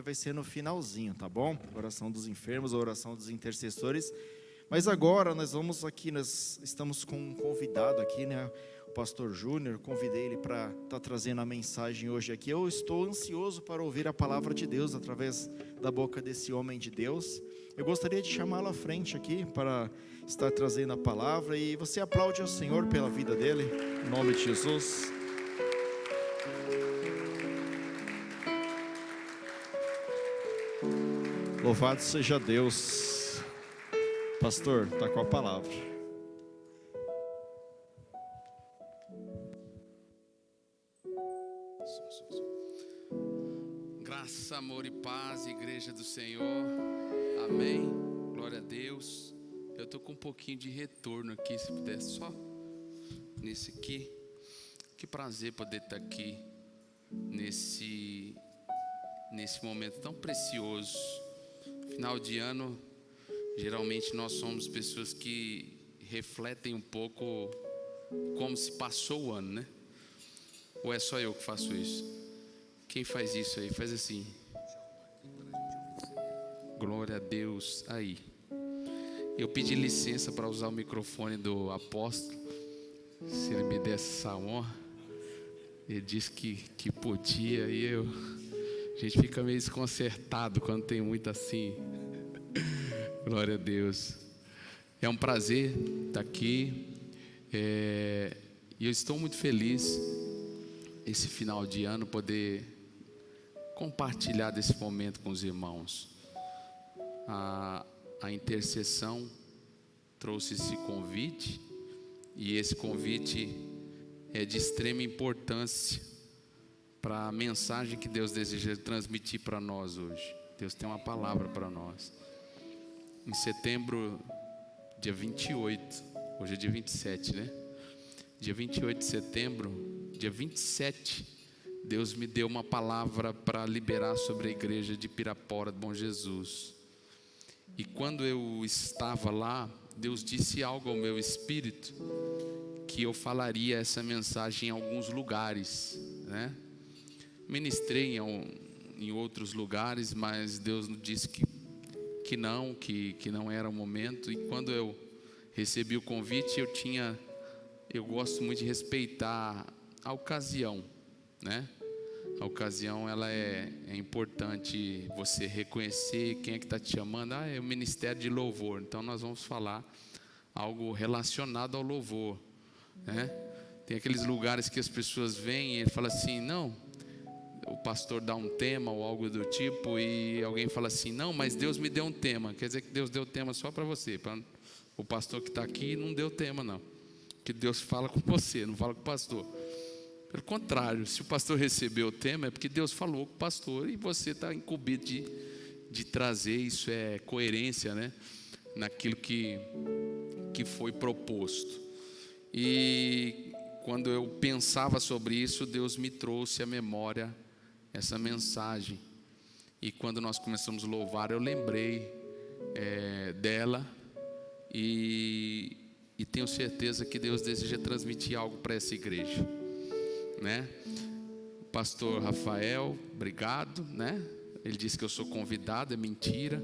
vai ser no finalzinho, tá bom? Oração dos enfermos, a oração dos intercessores. Mas agora nós estamos com um convidado aqui, né? O pastor Júnior, convidei ele para estar trazendo a mensagem hoje aqui. Eu estou ansioso para ouvir a palavra de Deus através da boca desse homem de Deus. Eu gostaria de chamá-lo à frente aqui para estar trazendo a palavra, e você aplaude ao Senhor pela vida dele, em nome de Jesus. Louvado seja Deus. Pastor, está com a palavra. Graça, amor e paz, igreja do Senhor. Amém. Glória a Deus. Eu estou com um pouquinho de retorno aqui, se puder só nesse aqui. Que prazer poder estar aqui nesse momento tão precioso. Final de ano, geralmente nós somos pessoas que refletem um pouco como se passou o ano, né? Ou é só eu que faço isso? Quem faz isso aí? Faz assim. Glória a Deus. Aí. Eu pedi licença para usar o microfone do apóstolo, se ele me desse essa honra. Ele disse que podia, e a gente fica meio desconcertado quando tem muito assim. Glória a Deus. É um prazer estar aqui. E eu estou muito feliz esse final de ano poder compartilhar desse momento com os irmãos. A intercessão trouxe esse convite, e esse convite é de extrema importância para a mensagem que Deus deseja transmitir para nós hoje. Deus tem uma palavra para nós. Em setembro, dia 28, hoje é dia 27, né? Dia 28 de setembro, dia 27, Deus me deu uma palavra para liberar sobre a igreja de Pirapora do Bom Jesus. E quando eu estava lá, Deus disse algo ao meu espírito, que eu falaria essa mensagem em alguns lugares, né? Ministrei em outros lugares, mas Deus disse que não era o momento. E quando eu recebi o convite, eu gosto muito de respeitar a ocasião, né? A ocasião, ela é importante você reconhecer quem é que está te chamando. É o ministério de louvor, então nós vamos falar algo relacionado ao louvor, né? Tem aqueles lugares que as pessoas vêm e ele fala assim, não, o pastor dá um tema ou algo do tipo, e alguém fala assim, não, mas Deus me deu um tema. Quer dizer que Deus deu tema só para você. O pastor que está aqui não deu tema, não. Que Deus fala com você, não fala com o pastor. Pelo contrário, se o pastor recebeu o tema, é porque Deus falou com o pastor, e você está incumbido de trazer. Isso é coerência, né? Naquilo que foi proposto. E quando eu pensava sobre isso, Deus me trouxe à memória essa mensagem. E quando nós começamos a louvar, eu lembrei dela, e tenho certeza que Deus deseja transmitir algo para essa igreja, né? O pastor Rafael, obrigado, né? Ele disse que eu sou convidado, é mentira.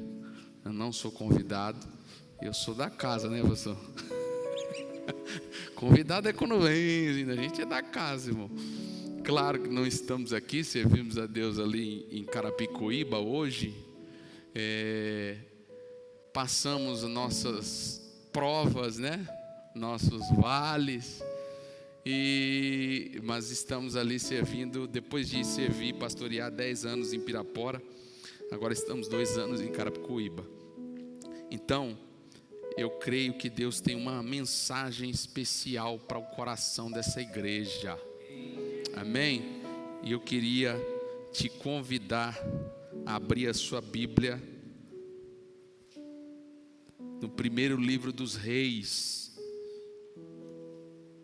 Eu não sou convidado, eu sou da casa, né, pastor? Convidado é quando vem, a gente é da casa, irmão. Claro que não estamos aqui, servimos a Deus ali em Carapicuíba hoje. Passamos nossas provas, né? Nossos vales. Mas estamos ali servindo, depois de servir, pastorear 10 anos em Pirapora, agora estamos 2 anos em Carapicuíba. Então, eu creio que Deus tem uma mensagem especial para o coração dessa igreja. Amém? E eu queria te convidar a abrir a sua Bíblia no primeiro livro dos Reis.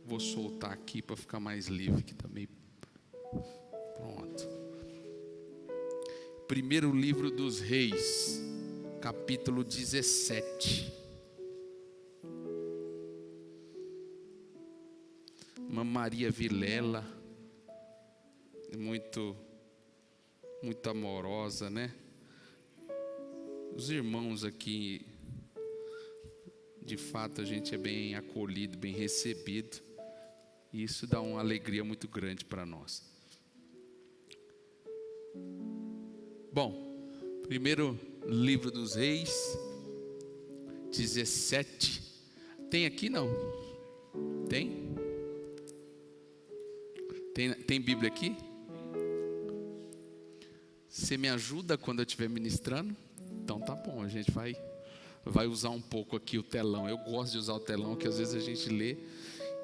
Vou soltar aqui para ficar mais livre, que também. Pronto. Primeiro livro dos Reis, capítulo 17. Uma Maria Vilela, muito muito amorosa, né? Os irmãos aqui, de fato, a gente é bem acolhido, bem recebido. E isso dá uma alegria muito grande para nós. Bom, primeiro livro dos Reis, 17. Tem aqui não? Tem? Tem Bíblia aqui? Você me ajuda quando eu estiver ministrando? Então tá bom, a gente vai usar um pouco aqui o telão. Eu gosto de usar o telão, porque às vezes a gente lê,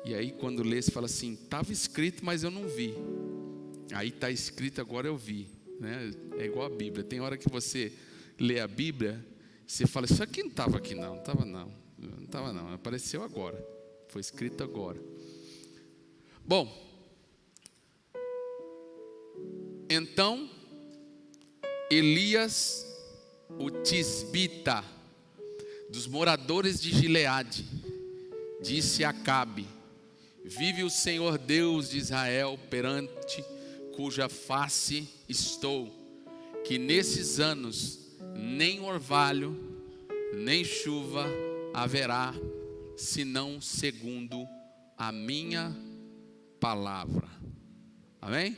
e aí quando lê você fala assim, estava escrito mas eu não vi. Aí está escrito, agora eu vi, né? É igual a Bíblia. Tem hora que você lê a Bíblia, você fala, isso aqui não estava aqui não estava não, apareceu agora, foi escrito agora. Bom, então Elias, o tisbita, dos moradores de Gileade, disse a Acabe: vive o Senhor Deus de Israel, perante cuja face estou, que nesses anos nem orvalho, nem chuva haverá, senão segundo a minha palavra. Amém?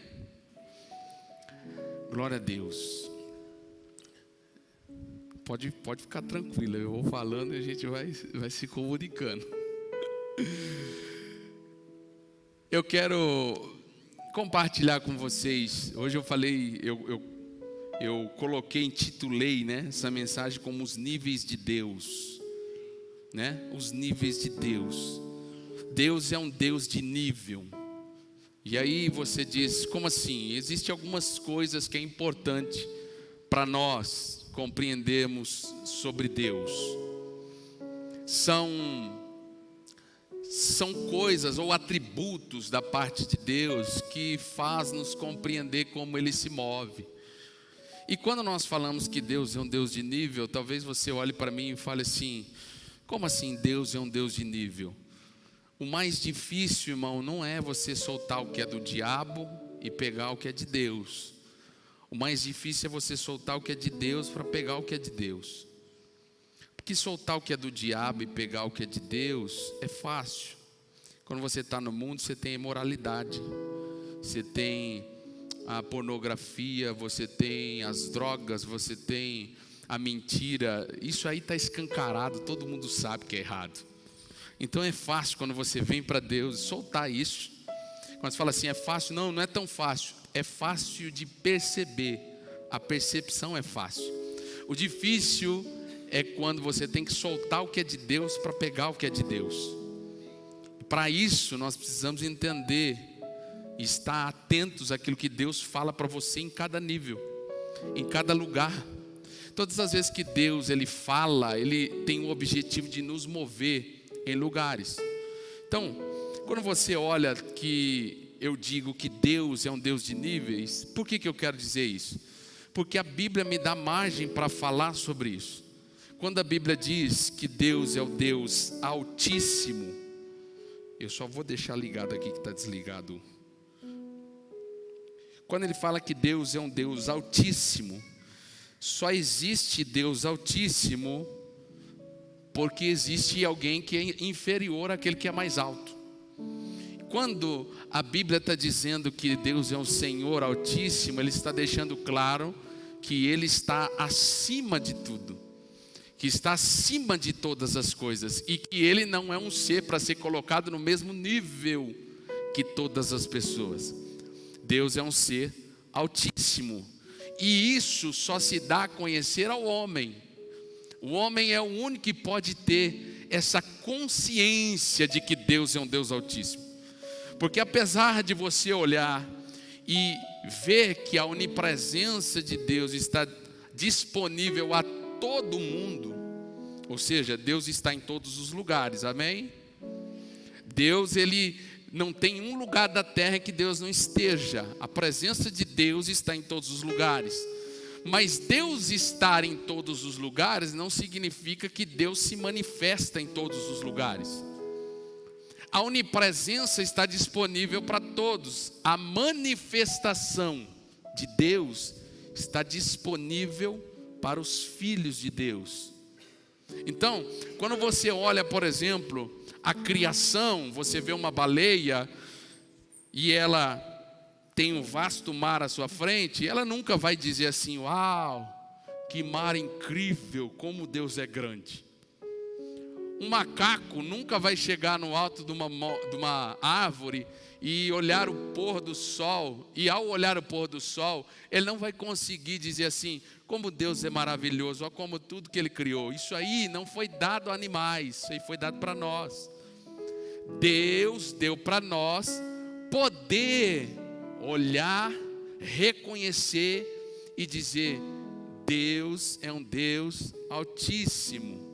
Glória a Deus. Pode ficar tranquilo, eu vou falando e a gente vai se comunicando. Eu quero compartilhar com vocês. Hoje eu falei, eu coloquei, intitulei, né, essa mensagem como os níveis de Deus, né? Os níveis de Deus. Deus é um Deus de nível. E aí você diz, como assim? Existem algumas coisas que é importante para nós compreendermos sobre Deus. São coisas ou atributos da parte de Deus que faz nos compreender como Ele se move. E quando nós falamos que Deus é um Deus de nível, talvez você olhe para mim e fale assim, como assim Deus é um Deus de nível? O mais difícil, irmão, não é você soltar o que é do diabo e pegar o que é de Deus. O mais difícil é você soltar o que é de Deus para pegar o que é de Deus. Porque soltar o que é do diabo e pegar o que é de Deus é fácil. Quando você está no mundo, você tem imoralidade, você tem a pornografia, você tem as drogas, você tem a mentira. Isso aí está escancarado, todo mundo sabe que é errado. Então é fácil quando você vem para Deus soltar isso. Quando você fala assim, é fácil? Não, não é tão fácil. É fácil de perceber. A percepção é fácil. O difícil é quando você tem que soltar o que é de Deus para pegar o que é de Deus. Para isso nós precisamos entender e estar atentos àquilo que Deus fala para você em cada nível, em cada lugar. Todas as vezes que Deus ele fala, Ele tem o objetivo de nos mover em lugares. Então, quando você olha que eu digo que Deus é um Deus de níveis, por que eu quero dizer isso? Porque a Bíblia me dá margem para falar sobre isso. Quando a Bíblia diz que Deus é o Deus Altíssimo, eu só vou deixar ligado aqui que está desligado. Quando ele fala que Deus é um Deus Altíssimo, só existe Deus Altíssimo porque existe alguém que é inferior àquele que é mais alto. Quando a Bíblia está dizendo que Deus é um Senhor Altíssimo, Ele está deixando claro que Ele está acima de tudo, que está acima de todas as coisas, e que Ele não é um ser para ser colocado no mesmo nível que todas as pessoas. Deus é um ser altíssimo, e isso só se dá a conhecer ao homem. O homem é o único que pode ter essa consciência de que Deus é um Deus altíssimo. Porque apesar de você olhar e ver que a onipresença de Deus está disponível a todo mundo, ou seja, Deus está em todos os lugares, amém? Deus, Ele não tem um lugar da terra que Deus não esteja. A presença de Deus está em todos os lugares. Mas Deus estar em todos os lugares não significa que Deus se manifesta em todos os lugares. A onipresença está disponível para todos. A manifestação de Deus está disponível para os filhos de Deus. Então, quando você olha, por exemplo, a criação, você vê uma baleia e ela tem um vasto mar à sua frente, ela nunca vai dizer assim: uau, que mar incrível, como Deus é grande. Um macaco nunca vai chegar no alto de uma árvore e olhar o pôr do sol, e ao olhar o pôr do sol, ele não vai conseguir dizer assim: como Deus é maravilhoso, olha como tudo que Ele criou. Isso aí não foi dado a animais, isso aí foi dado para nós. Deus deu para nós poder olhar, reconhecer e dizer: Deus é um Deus altíssimo,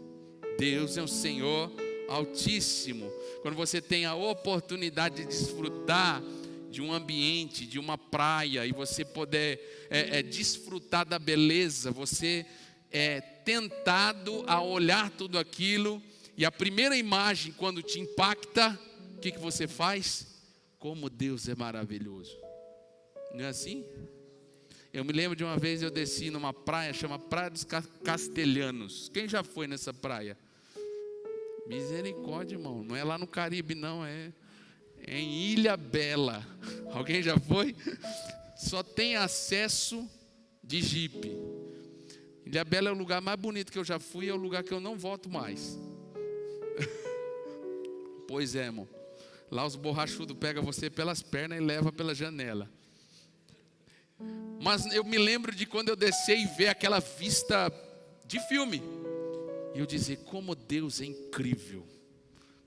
Deus é um Senhor altíssimo. Quando você tem a oportunidade de desfrutar de um ambiente, de uma praia, e você poder desfrutar da beleza, você é tentado a olhar tudo aquilo, e a primeira imagem quando te impacta, o que você faz? Como Deus é maravilhoso. Não é assim? Eu me lembro de uma vez eu desci numa praia, chama Praia dos Castelhanos. Quem já foi nessa praia? Misericórdia, irmão, não é lá no Caribe não, é em Ilha Bela. Alguém já foi? Só tem acesso de jipe. Ilha Bela é o lugar mais bonito que eu já fui, é o lugar que eu não volto mais. Pois é, irmão. Lá os borrachudos pegam você pelas pernas e levam pela janela. Mas eu me lembro de quando eu desci e ver aquela vista de filme. E eu dizer: como Deus é incrível,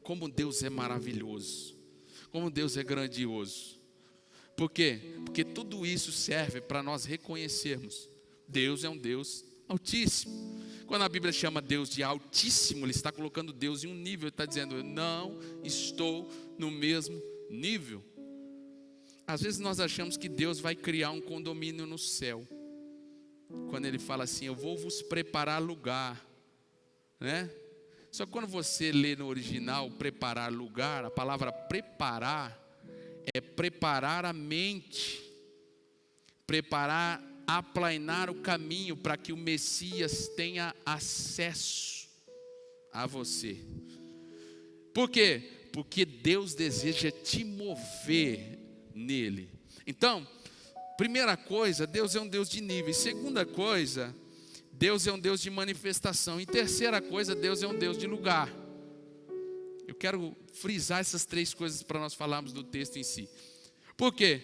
como Deus é maravilhoso, como Deus é grandioso. Por quê? Porque tudo isso serve para nós reconhecermos: Deus é um Deus altíssimo. Quando a Bíblia chama Deus de altíssimo, Ele está colocando Deus em um nível. Ele está dizendo: eu não estou no mesmo nível. Às vezes nós achamos que Deus vai criar um condomínio no céu, quando Ele fala assim: eu vou vos preparar lugar, né? Só que quando você lê no original preparar lugar, a palavra preparar é preparar a mente, preparar, aplainar o caminho para que o Messias tenha acesso a você. Por quê? Porque Deus deseja te mover nele. Então, primeira coisa, Deus é um Deus de níveis. Segunda coisa, Deus é um Deus de manifestação. E terceira coisa, Deus é um Deus de lugar. Eu quero frisar essas três coisas para nós falarmos do texto em si. Por quê?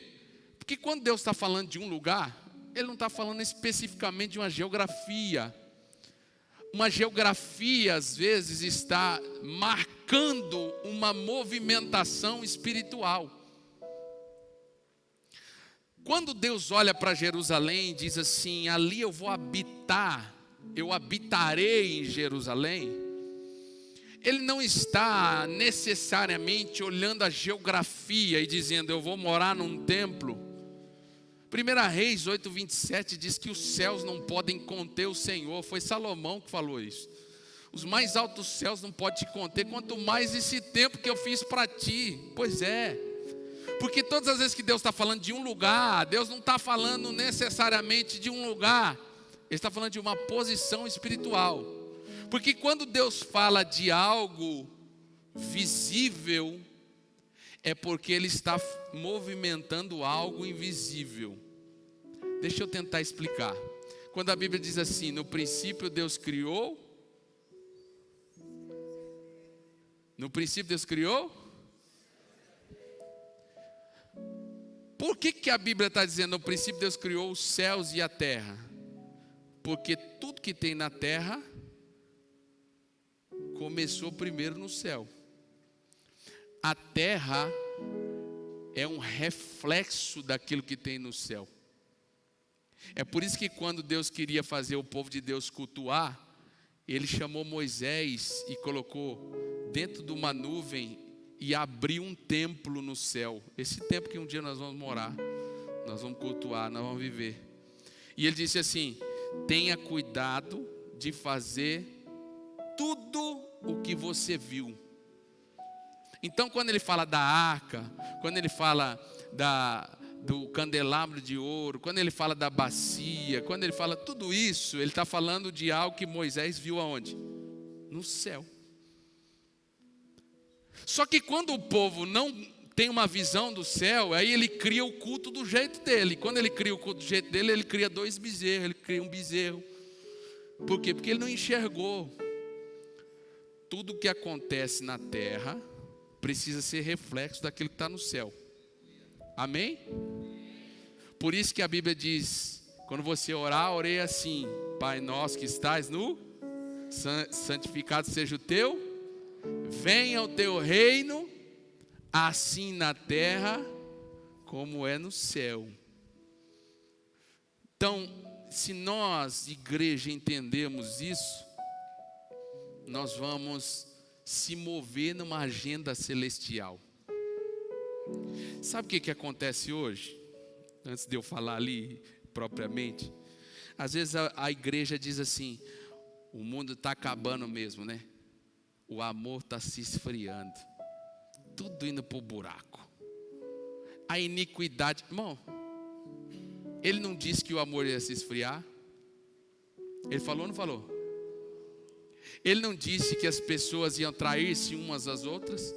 Porque quando Deus está falando de um lugar, Ele não está falando especificamente de uma geografia. Uma geografia, às vezes, está marcando uma movimentação espiritual. Quando Deus olha para Jerusalém e diz assim: ali eu vou habitar, eu habitarei em Jerusalém, Ele não está necessariamente olhando a geografia e dizendo: eu vou morar num templo. 1 Reis 8:27 diz que os céus não podem conter o Senhor. Foi Salomão que falou isso. Os mais altos céus não podem te conter, quanto mais esse tempo que eu fiz para ti. Pois é. Porque todas as vezes que Deus está falando de um lugar, Deus não está falando necessariamente de um lugar. Ele está falando de uma posição espiritual. Porque quando Deus fala de algo visível, é porque Ele está movimentando algo invisível. Deixa eu tentar explicar. Quando a Bíblia diz assim: no princípio Deus criou. No princípio Deus criou. Por que a Bíblia está dizendo: no princípio Deus criou os céus e a terra? Porque tudo que tem na terra começou primeiro no céu. A terra é um reflexo daquilo que tem no céu. É por isso que quando Deus queria fazer o povo de Deus cultuar, Ele chamou Moisés e colocou dentro de uma nuvem e abriu um templo no céu. Esse templo que um dia nós vamos morar, nós vamos cultuar, nós vamos viver. E Ele disse assim: tenha cuidado de fazer tudo o que você viu. Então, quando Ele fala da arca, quando Ele fala do candelabro de ouro, quando ele fala da bacia, quando ele fala tudo isso, ele está falando de algo que Moisés viu aonde? No céu. Só que quando o povo não tem uma visão do céu, aí ele cria o culto do jeito dele. Quando ele cria o culto do jeito dele, ele cria 2 bezerros, ele cria um bezerro. Por quê? Porque ele não enxergou. Tudo que acontece na terra precisa ser reflexo daquilo que está no céu. Amém? Por isso que a Bíblia diz, quando você orar, ore assim: Pai nosso que estás no, santificado seja o teu, venha o teu reino, assim na terra como é no céu. Então, se nós, igreja, entendemos isso, nós vamos se mover numa agenda celestial. Sabe o que acontece hoje? Antes de eu falar ali propriamente, às vezes a igreja diz assim: o mundo está acabando mesmo, né? O amor está se esfriando, tudo indo para o buraco. A iniquidade, irmão, ele não disse que o amor ia se esfriar? Ele falou ou não falou? Ele não disse que as pessoas iam trair-se umas às outras?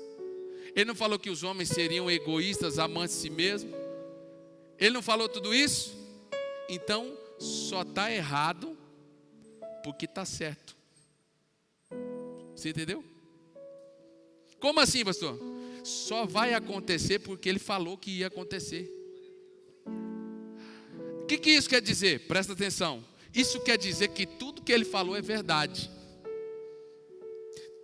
Ele não falou que os homens seriam egoístas, amantes de si mesmos? Ele não falou tudo isso? Então, só está errado porque está certo. Você entendeu? Como assim, pastor? Só vai acontecer porque ele falou que ia acontecer. O que isso quer dizer? Presta atenção. Isso quer dizer que tudo que ele falou é verdade.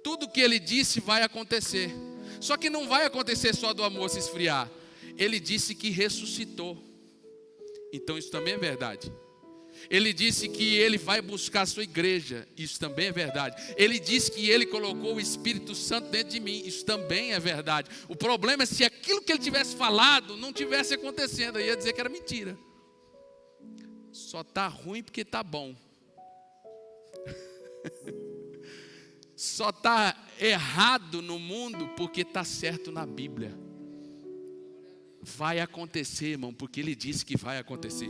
Tudo que ele disse vai acontecer. Só que não vai acontecer só do amor se esfriar. Ele disse que ressuscitou. Então isso também é verdade. Ele disse que ele vai buscar a sua igreja. Isso também é verdade. Ele disse que ele colocou o Espírito Santo dentro de mim. Isso também é verdade. O problema é se aquilo que ele tivesse falado não tivesse acontecendo. Aí ia dizer que era mentira. Só está ruim porque está bom. Só está errado no mundo porque está certo na Bíblia. Vai acontecer, irmão, porque ele disse que vai acontecer.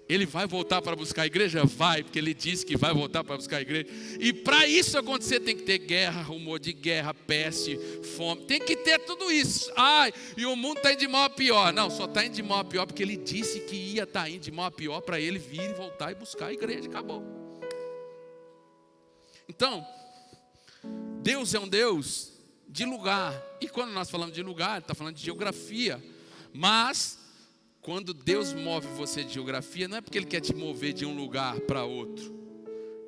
Ele vai voltar para buscar a igreja? Vai, porque ele disse que vai voltar para buscar a igreja. E para isso acontecer tem que ter guerra, rumor de guerra, peste, fome. Tem que ter tudo isso. Ai, e o mundo está indo de mal a pior. Não, só está indo de mal a pior porque ele disse que ia estar indo de mal a pior para ele vir e voltar e buscar a igreja. Acabou. Então, Deus é um Deus de lugar. E quando nós falamos de lugar, está falando de geografia. Mas quando Deus move você de geografia, não é porque Ele quer te mover de um lugar para outro.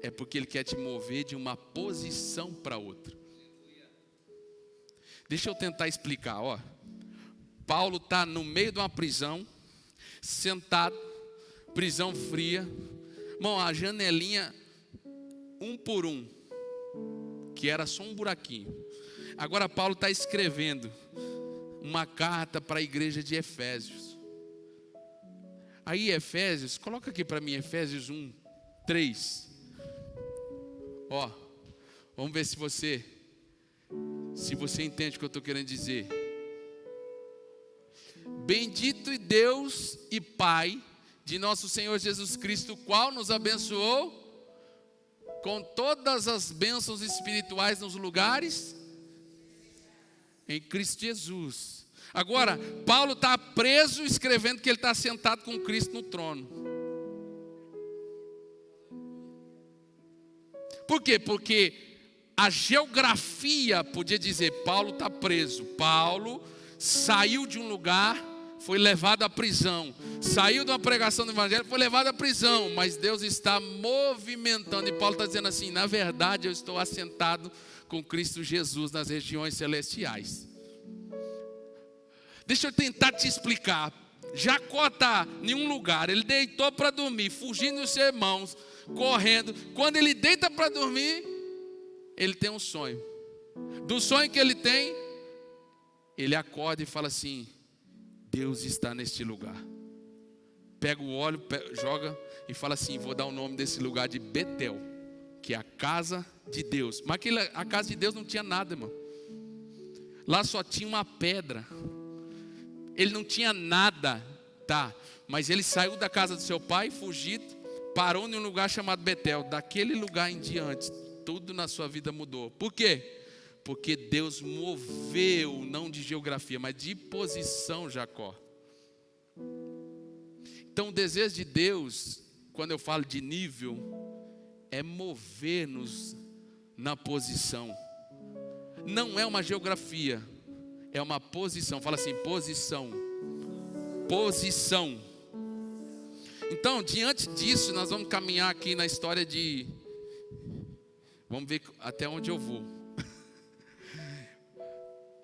É porque Ele quer te mover de uma posição para outra. Deixa eu tentar explicar, ó. Paulo está no meio de uma prisão, sentado, prisão fria. Irmão, a janelinha, um por um, que era só um buraquinho. Agora Paulo está escrevendo uma carta para a igreja de Efésios. Aí Efésios, coloca aqui para mim Efésios 1, 3. Ó, vamos ver se você entende o que eu estou querendo dizer. Bendito e Deus e Pai de nosso Senhor Jesus Cristo, o qual nos abençoou com todas as bênçãos espirituais nos lugares em Cristo Jesus. Agora, Paulo está preso escrevendo que ele está sentado com Cristo no trono. Por quê? Porque a geografia podia dizer, Paulo está preso. Paulo saiu de um lugar, foi levado à prisão. Saiu de uma pregação do evangelho, foi levado à prisão. Mas Deus está movimentando. E Paulo está dizendo assim, na verdade eu estou assentado com Cristo Jesus nas regiões celestiais. Deixa eu tentar te explicar. Jacó está em um lugar, ele deitou para dormir, fugindo dos seus irmãos, correndo. Quando ele deita para dormir, ele tem um sonho. Do sonho que ele tem, ele acorda e fala assim, Deus está neste lugar. Pega o óleo, joga e fala assim, vou dar o nome desse lugar de Betel, que é a casa de Deus. Mas a casa de Deus não tinha nada, irmão. Lá só tinha uma pedra. Ele não tinha nada, tá? Mas ele saiu da casa do seu pai, fugido, parou em um lugar chamado Betel. Daquele lugar em diante, tudo na sua vida mudou. Por quê? Porque Deus moveu, não de geografia, mas de posição Jacó. Então o desejo de Deus, quando eu falo de nível, é mover-nos na posição. Não é uma geografia, é uma posição. Fala assim, posição. Posição. Então, diante disso, nós vamos caminhar aqui na história de... Vamos ver até onde eu vou.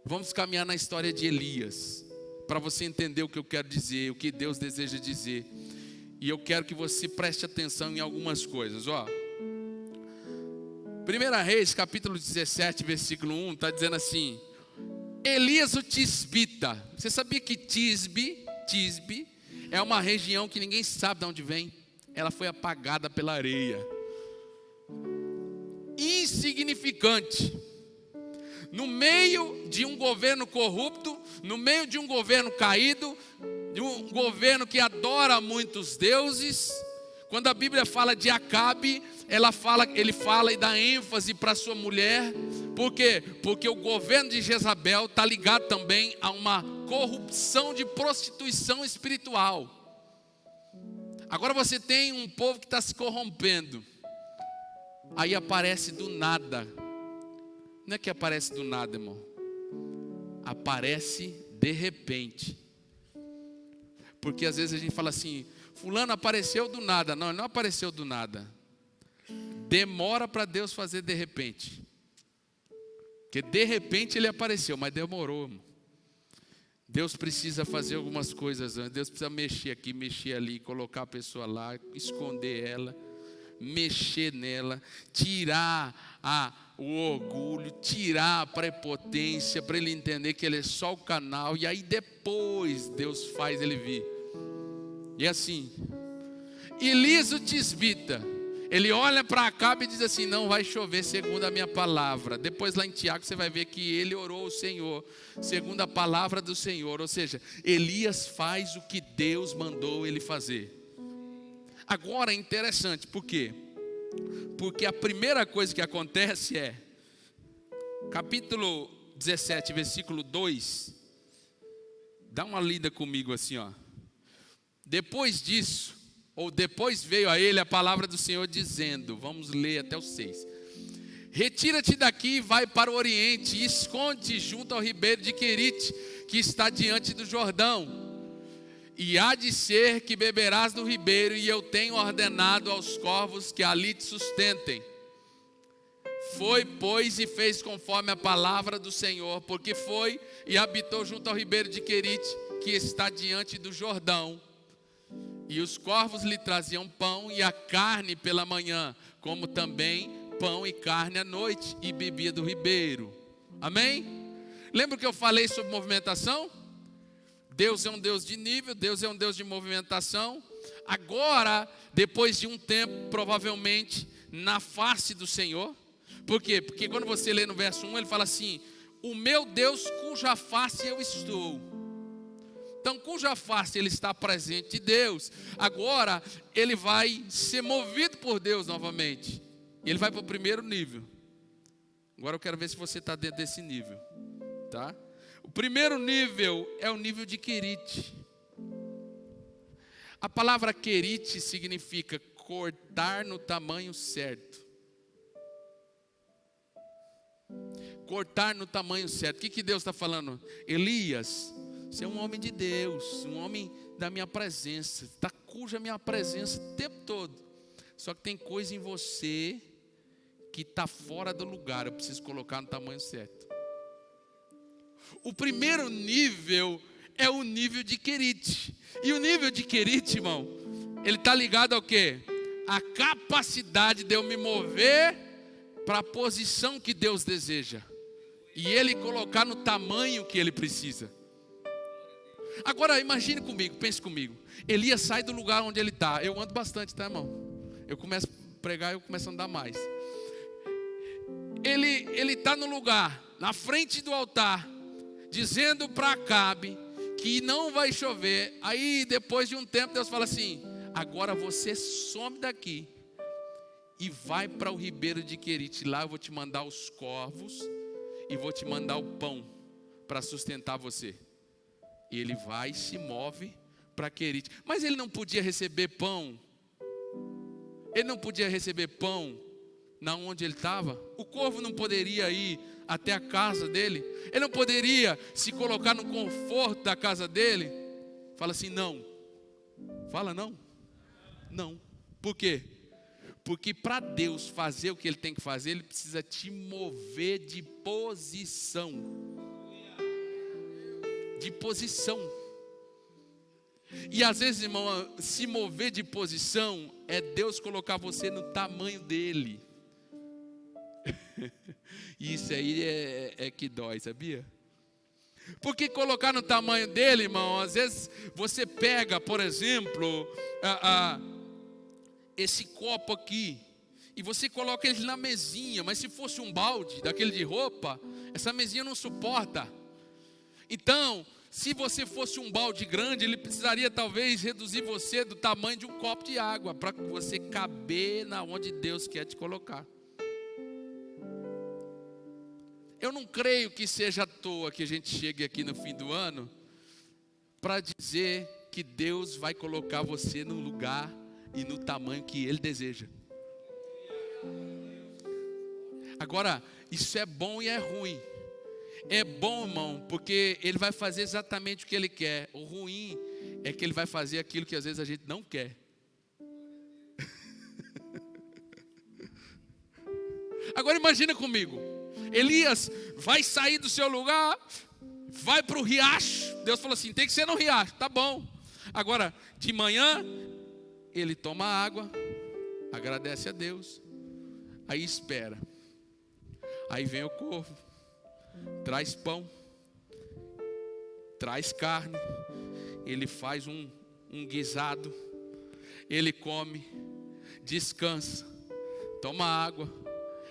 Vamos caminhar na história de Elias, para você entender o que eu quero dizer, o que Deus deseja dizer. E eu quero que você preste atenção em algumas coisas, ó. 1 Reis, capítulo 17, versículo 1, está dizendo assim: Elias o Tisbita. Você sabia que Tisbe é uma região que ninguém sabe de onde vem? Ela foi apagada pela areia. Insignificante. No meio de um governo corrupto, no meio de um governo caído, de um governo que adora muitos deuses. Quando a Bíblia fala de Acabe, ele fala e dá ênfase para sua mulher. Por quê? Porque o governo de Jezabel está ligado também a uma corrupção de prostituição espiritual. Agora você tem um povo que está se corrompendo. Aí aparece do nada. Não é que aparece do nada, irmão. Aparece de repente. Porque às vezes a gente fala assim, fulano apareceu do nada. Não, ele não apareceu do nada. Demora para Deus fazer de repente. Porque de repente ele apareceu, mas demorou, irmão. Deus precisa fazer algumas coisas antes. Deus precisa mexer aqui, mexer ali, colocar a pessoa lá, esconder ela, mexer nela, tirar o orgulho, tirar a prepotência, para ele entender que ele é só o canal. E aí depois Deus faz ele vir. E assim, Elias o Tisbita, ele olha para Acabe e diz assim: não vai chover segundo a minha palavra. Depois lá em Tiago você vai ver que ele orou ao Senhor segundo a palavra do Senhor. Ou seja, Elias faz o que Deus mandou ele fazer. Agora é interessante, por quê? Porque a primeira coisa que acontece é, capítulo 17, versículo 2, dá uma lida comigo assim, ó. Depois disso, ou depois veio a ele a palavra do Senhor dizendo, vamos ler até o 6. Retira-te daqui e vai para o oriente, e esconde-te junto ao ribeiro de Querite, que está diante do Jordão. E há de ser que beberás do ribeiro, e eu tenho ordenado aos corvos que ali te sustentem. Foi, pois, e fez conforme a palavra do Senhor, porque foi e habitou junto ao ribeiro de Querite, que está diante do Jordão. E os corvos lhe traziam pão e a carne pela manhã, como também pão e carne à noite, e bebia do ribeiro. Amém? Lembra que eu falei sobre movimentação? Deus é um Deus de nível, Deus é um Deus de movimentação. Agora, depois de um tempo, provavelmente, na face do Senhor. Por quê? Porque quando você lê no verso 1, ele fala assim: o meu Deus cuja face eu estou. Então, cuja face ele está presente de Deus. Agora, ele vai ser movido por Deus novamente. E ele vai para o primeiro nível. Agora eu quero ver se você está dentro desse nível. Tá? O primeiro nível é o nível de Querite. A palavra Querite significa cortar no tamanho certo. Cortar no tamanho certo. O que Deus está falando? Elias, você é um homem de Deus, um homem da minha presença, está cuja minha presença o tempo todo. Só que tem coisa em você que está fora do lugar, eu preciso colocar no tamanho certo. O primeiro nível é o nível de Querite. E o nível de Querite, irmão, ele está ligado ao quê? A capacidade de eu me mover para a posição que Deus deseja. E ele colocar no tamanho que ele precisa. Agora imagine comigo, pense comigo. Elias sai do lugar onde ele está. Eu ando bastante, tá, irmão? Eu começo a pregar, eu começo a andar mais. Ele está no lugar, na frente do altar, dizendo para Acabe que não vai chover. Aí depois de um tempo Deus fala assim: agora você some daqui e vai para o ribeiro de Querite. Lá eu vou te mandar os corvos e vou te mandar o pão para sustentar você. E ele vai e se move para Querite. Mas ele não podia receber pão. Ele não podia receber pão na onde ele estava. O corvo não poderia ir até a casa dele. Ele não poderia se colocar no conforto da casa dele. Fala assim: não. Fala não. Não. Por quê? Porque para Deus fazer o que Ele tem que fazer, Ele precisa te mover de posição. De posição. E às vezes, irmão, se mover de posição é Deus colocar você no tamanho dEle. Isso aí é que dói, sabia? Porque colocar no tamanho dEle, irmão, às vezes você pega, por exemplo, esse copo aqui, e você coloca ele na mesinha, mas se fosse um balde daquele de roupa, essa mesinha não suporta. Então, se você fosse um balde grande, ele precisaria talvez reduzir você do tamanho de um copo de água, para você caber na onde Deus quer te colocar. Eu não creio que seja à toa que a gente chegue aqui no fim do ano para dizer que Deus vai colocar você no lugar e no tamanho que Ele deseja. Agora, isso é bom e é ruim. É bom, irmão, porque Ele vai fazer exatamente o que Ele quer. O ruim é que Ele vai fazer aquilo que às vezes a gente não quer. Agora imagina comigo. Elias vai sair do seu lugar, vai para o riacho. Deus falou assim: tem que ser no riacho, tá bom. Agora, de manhã, ele toma água, agradece a Deus, aí espera. Aí vem o corvo, traz pão, traz carne, ele faz um guisado, ele come, descansa, toma água,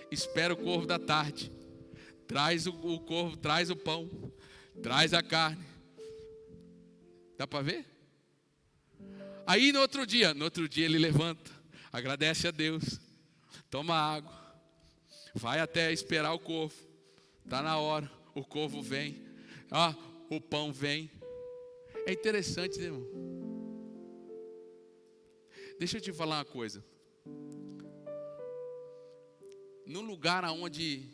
espera o corvo da tarde, traz o corvo, traz o pão, traz a carne. Dá para ver? Aí no outro dia ele levanta, agradece a Deus, toma água, vai até esperar o corvo. Está na hora, o corvo vem, o pão vem. É interessante, né, irmão? Deixa eu te falar uma coisa. No lugar onde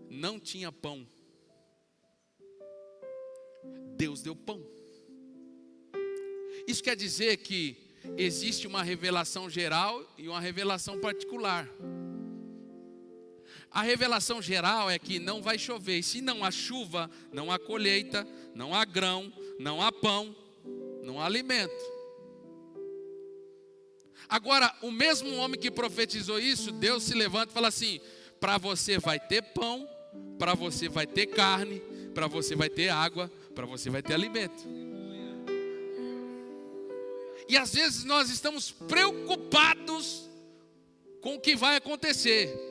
não tinha pão, Deus deu pão. Isso quer dizer que existe uma revelação geral e uma revelação particular. A revelação geral é que não vai chover. E se não há chuva, não há colheita, não há grão, não há pão, não há alimento. Agora, o mesmo homem que profetizou isso, Deus se levanta e fala assim: para você vai ter pão, para você vai ter carne, para você vai ter água, para você vai ter alimento. E às vezes nós estamos preocupados com o que vai acontecer.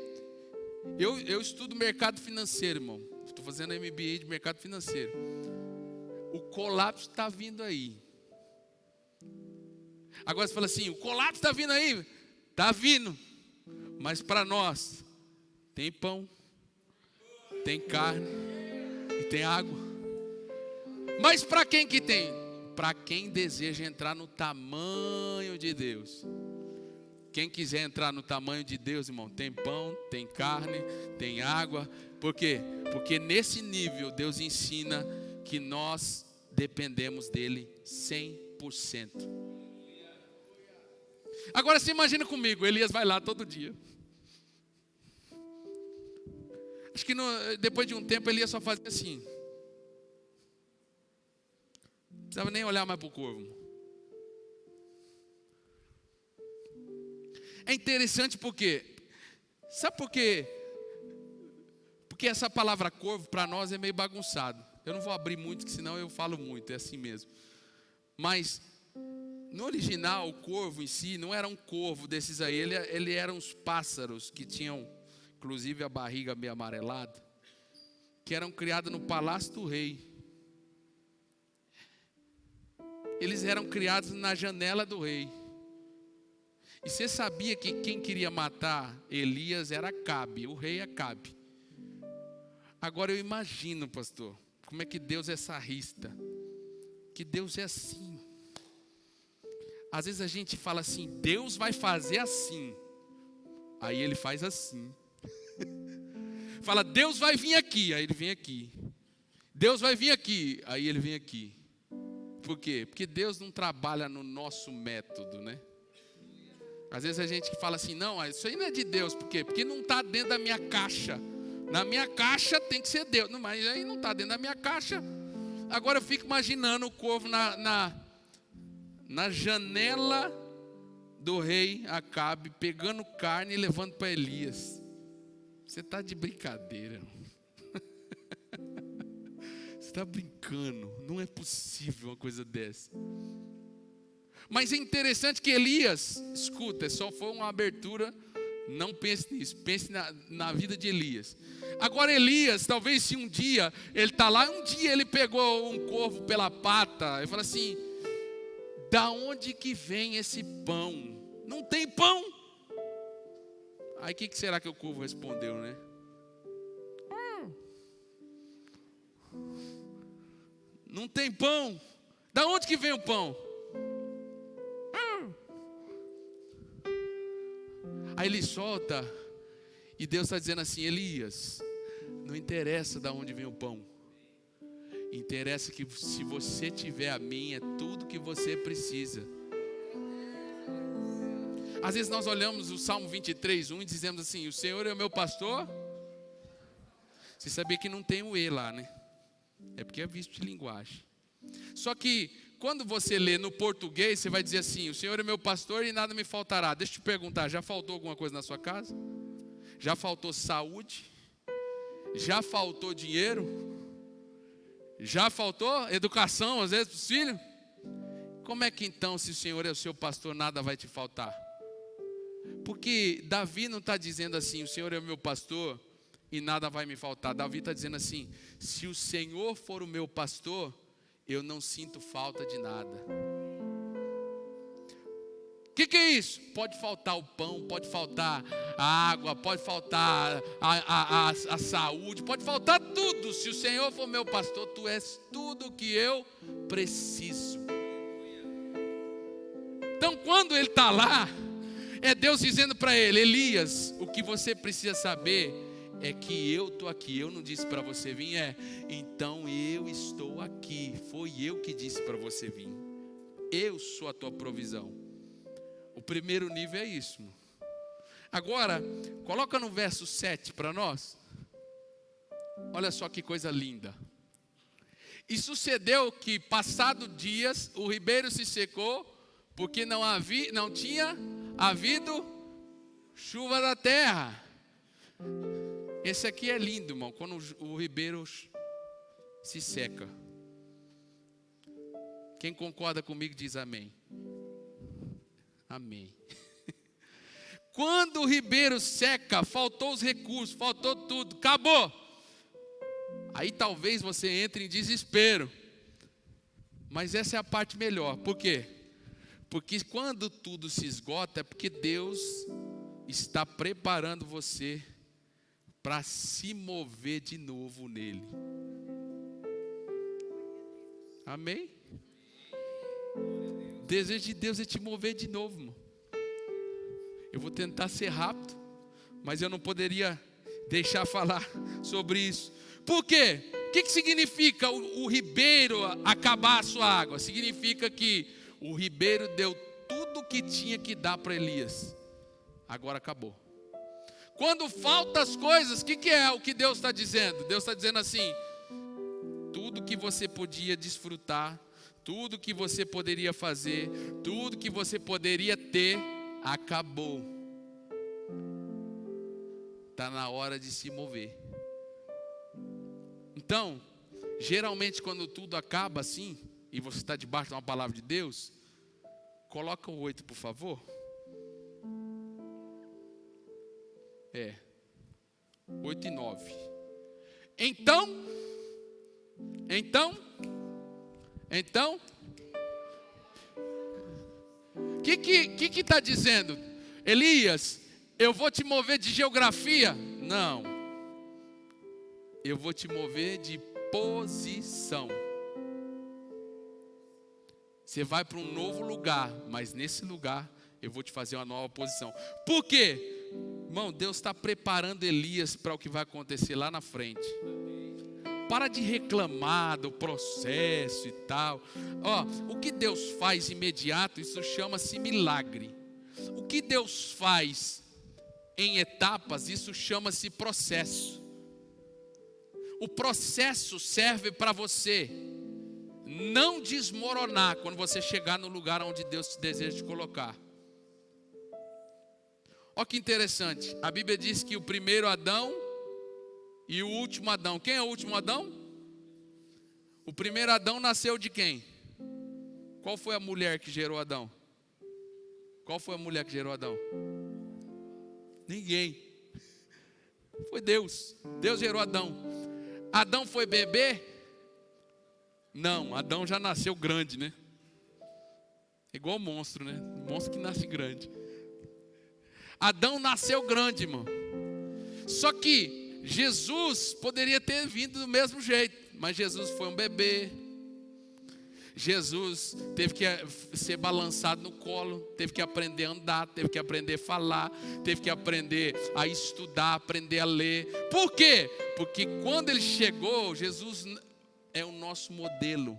Eu estudo mercado financeiro, irmão. Estou fazendo MBA de mercado financeiro. O colapso está vindo aí. Agora você fala assim: o colapso está vindo aí? Está vindo. Mas para nós, tem pão, tem carne e tem água. Mas para quem que tem? Para quem deseja entrar no tamanho de Deus. Quem quiser entrar no tamanho de Deus, irmão, tem pão, tem carne, tem água. Por quê? Porque nesse nível Deus ensina que nós dependemos dele 100%. Agora você imagina comigo, Elias vai lá todo dia. Acho que depois de um tempo Elias só fazia assim. Não precisava nem olhar mais para o corvo. É interessante porque, sabe por quê? Porque essa palavra corvo para nós é meio bagunçado. Eu não vou abrir muito, porque senão eu falo muito, é assim mesmo. Mas no original, o corvo em si não era um corvo desses aí, ele eram uns pássaros que tinham, inclusive, a barriga meio amarelada, que eram criados no palácio do rei. eles eram criados na janela do rei. E você sabia que quem queria matar Elias era Acabe, o rei Acabe. Agora eu imagino, pastor, como é que Deus é sarrista. Que Deus é assim. Às vezes a gente fala assim, Deus vai fazer assim. Aí ele faz assim. Fala, Deus vai vir aqui. Aí ele vem aqui. Deus vai vir aqui. Aí ele vem aqui. Por quê? Porque Deus não trabalha no nosso método, né? Às vezes a gente fala assim, não, isso aí não é de Deus. Por quê? Porque não está dentro da minha caixa. Na minha caixa tem que ser Deus. Não, mas aí não está dentro da minha caixa. Agora eu fico imaginando o corvo na janela do rei Acabe, pegando carne e levando para Elias. Você está de brincadeira. Você está brincando. Não é possível uma coisa dessa. Mas é interessante que Elias, escuta, só foi uma abertura. Não pense nisso, pense na vida de Elias. Agora Elias, talvez se um dia ele está lá, um dia ele pegou um corvo pela pata e fala assim, da onde que vem esse pão? Não tem pão. Aí o que será que o corvo respondeu, né? Não tem pão. Da onde que vem o pão? Aí ele solta, e Deus está dizendo assim, Elias, não interessa de onde vem o pão, interessa que se você tiver a mim, é tudo que você precisa. Às vezes nós olhamos o Salmo 23:1 e dizemos assim, o Senhor é o meu pastor. Você sabia que não tem o E lá, né? É porque é visto de linguagem. Só que quando você lê no português, você vai dizer assim, o Senhor é meu pastor e nada me faltará. Deixa eu te perguntar, já faltou alguma coisa na sua casa? Já faltou saúde? Já faltou dinheiro? Já faltou educação, às vezes, para os filhos? Como é que então, se o Senhor é o seu pastor, nada vai te faltar? Porque Davi não está dizendo assim, o Senhor é o meu pastor e nada vai me faltar. Davi está dizendo assim, se o Senhor for o meu pastor, eu não sinto falta de nada. O que é isso? Pode faltar o pão, pode faltar a água, pode faltar a saúde, pode faltar tudo. Se o Senhor for meu pastor, tu és tudo o que eu preciso. Então quando ele está lá, é Deus dizendo para ele, Elias, o que você precisa saber é que eu estou aqui. Eu não disse para você vir, então eu estou aqui. Foi eu que disse para você vir. Eu sou a tua provisão. O primeiro nível é isso. Agora, coloca no verso 7 para nós. Olha só que coisa linda. E sucedeu que, passado dias, o ribeiro se secou, porque não tinha havido chuva da terra. Esse aqui é lindo, irmão, quando o ribeiro se seca. Quem concorda comigo diz amém. Amém. Quando o ribeiro seca, faltou os recursos, faltou tudo, acabou. Aí talvez você entre em desespero. Mas essa é a parte melhor. Por quê? Porque quando tudo se esgota, é porque Deus está preparando você para se mover de novo nele. Amém? O desejo de Deus é te mover de novo, irmão. Eu vou tentar ser rápido, mas eu não poderia deixar falar sobre isso. Por quê? O que significa o ribeiro acabar a sua água? Significa que o ribeiro deu tudo o que tinha que dar para Elias. Agora acabou. Quando faltam as coisas, o que é o que Deus está dizendo? Deus está dizendo assim, tudo que você podia desfrutar, tudo que você poderia fazer, tudo que você poderia ter, acabou. Está na hora de se mover. Então, geralmente quando tudo acaba assim, e você está debaixo de uma palavra de Deus, coloca o 8, por favor. 8 e 9. Então, que está dizendo? Elias, eu vou te mover de geografia? Não. Eu vou te mover de posição. Você vai para um novo lugar, mas nesse lugar eu vou te fazer uma nova posição. Por quê? Irmão, Deus está preparando Elias para o que vai acontecer lá na frente. Para de reclamar do processo e tal. O que Deus faz imediato, isso chama-se milagre. O que Deus faz em etapas, isso chama-se processo. O processo serve para você não desmoronar quando você chegar no lugar onde Deus te deseja te colocar. Olha que interessante, a Bíblia diz que o primeiro Adão e o último Adão, quem é o último Adão? O primeiro Adão nasceu de quem? Qual foi a mulher que gerou Adão? Qual foi a mulher que gerou Adão? Ninguém. Foi Deus. Deus gerou Adão. Adão foi bebê? Não, Adão já nasceu grande, né? Igual monstro, né? Monstro que nasce grande. Adão nasceu grande, irmão. Só que Jesus poderia ter vindo do mesmo jeito, mas Jesus foi um bebê. Jesus teve que ser balançado no colo, teve que aprender a andar, teve que aprender a falar, teve que aprender a estudar, aprender a ler. Por quê? Porque quando ele chegou, Jesus é o nosso modelo.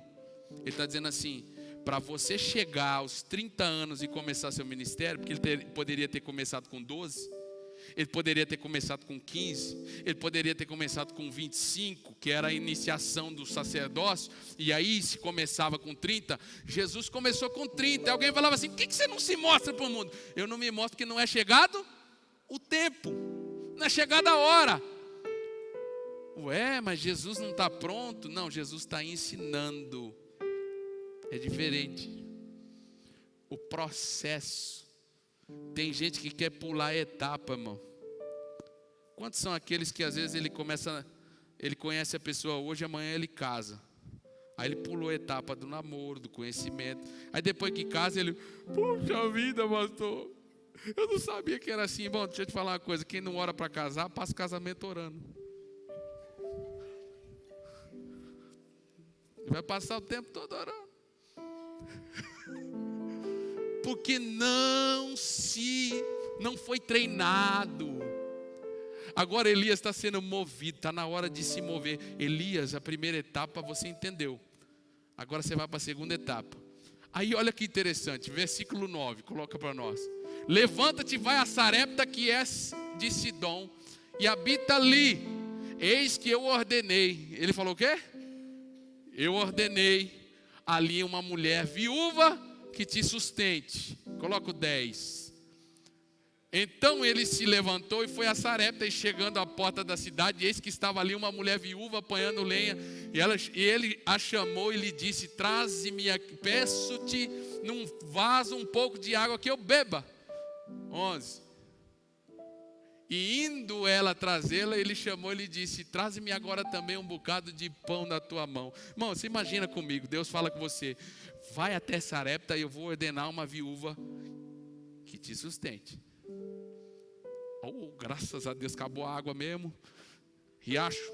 Ele está dizendo assim, para você chegar aos 30 anos e começar seu ministério, porque ele poderia ter começado com 12, ele poderia ter começado com 15, ele poderia ter começado com 25, que era a iniciação do sacerdócio, e aí se começava com 30, Jesus começou com 30, alguém falava assim, por que você não se mostra para o mundo? Eu não me mostro porque não é chegado o tempo, não é chegada a hora. Ué, mas Jesus não está pronto? Não, Jesus está ensinando. É diferente. O processo. Tem gente que quer pular a etapa, irmão. Quantos são aqueles que às vezes ele conhece a pessoa hoje, amanhã ele casa. Aí ele pulou a etapa do namoro, do conhecimento. Aí depois que casa ele, puxa vida, pastor, eu não sabia que era assim. Bom, deixa eu te falar uma coisa, quem não ora para casar, passa o casamento orando. Vai passar o tempo todo orando. Porque não foi treinado. Agora Elias está sendo movido, está na hora de se mover. Elias, a primeira etapa você entendeu. Agora você vai para a segunda etapa. Aí olha que interessante, versículo 9, coloca para nós. Levanta-te, vai a Sarepta, que é de Sidom, e habita ali. Eis que eu ordenei. Ele falou o quê? Eu ordenei ali uma mulher viúva que te sustente. Coloca o 10. Então ele se levantou e foi a Sarepta, e chegando à porta da cidade, eis que estava ali uma mulher viúva apanhando lenha, e ele a chamou e lhe disse, traze-me aqui, peço-te num vaso um pouco de água que eu beba. 11. E indo ela trazê-la, ele chamou e lhe disse, traze-me agora também um bocado de pão na tua mão. Irmão, você imagina comigo, Deus fala com você, vai até Sarepta e eu vou ordenar uma viúva que te sustente. Oh, graças a Deus, acabou a água mesmo. Riacho,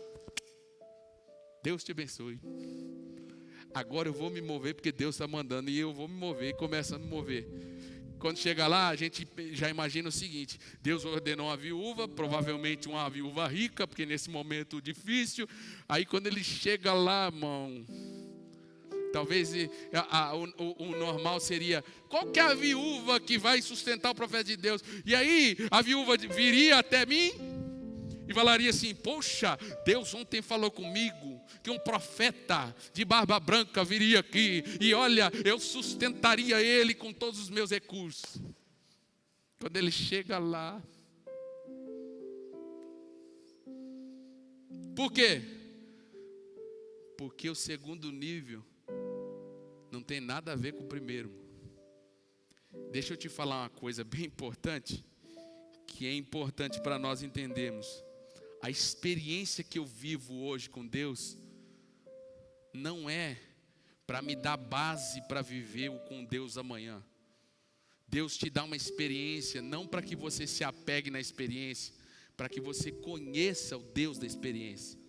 Deus te abençoe. Agora eu vou me mover porque Deus está mandando, e eu vou me mover, e começa a me mover. Quando chega lá, a gente já imagina o seguinte, Deus ordenou uma viúva, provavelmente uma viúva rica, porque nesse momento difícil, aí quando ele chega lá, irmão, talvez o normal seria, qual que é a viúva que vai sustentar o profeta de Deus? E aí a viúva viria até mim e falaria assim, poxa, Deus ontem falou comigo que um profeta de barba branca viria aqui, e olha, eu sustentaria ele com todos os meus recursos. Quando ele chega lá, por quê? Porque o segundo nível não tem nada a ver com o primeiro. Deixa eu te falar uma coisa bem importante, que é importante para nós entendermos. A experiência que eu vivo hoje com Deus não é para me dar base para viver o com Deus amanhã. Deus te dá uma experiência, não para que você se apegue na experiência, para que você conheça o Deus da experiência.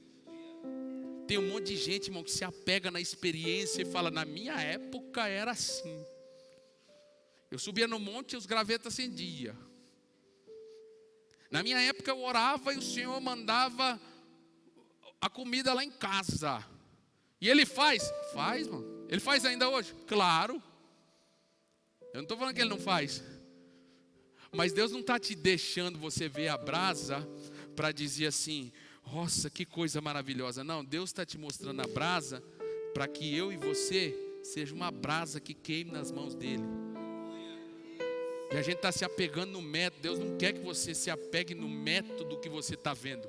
Tem um monte de gente, irmão, que se apega na experiência e fala: na minha época era assim. Eu subia no monte e os gravetos acendiam. Na minha época eu orava e o Senhor mandava a comida lá em casa. E Ele faz? Faz, mano. Ele faz ainda hoje? Claro. Eu não estou falando que Ele não faz. Mas Deus não está te deixando você ver a brasa para dizer assim: nossa, que coisa maravilhosa. Não, Deus está te mostrando a brasa para que eu e você seja uma brasa que queime nas mãos dEle. E a gente está se apegando no método. Deus não quer que você se apegue no método que você está vendo.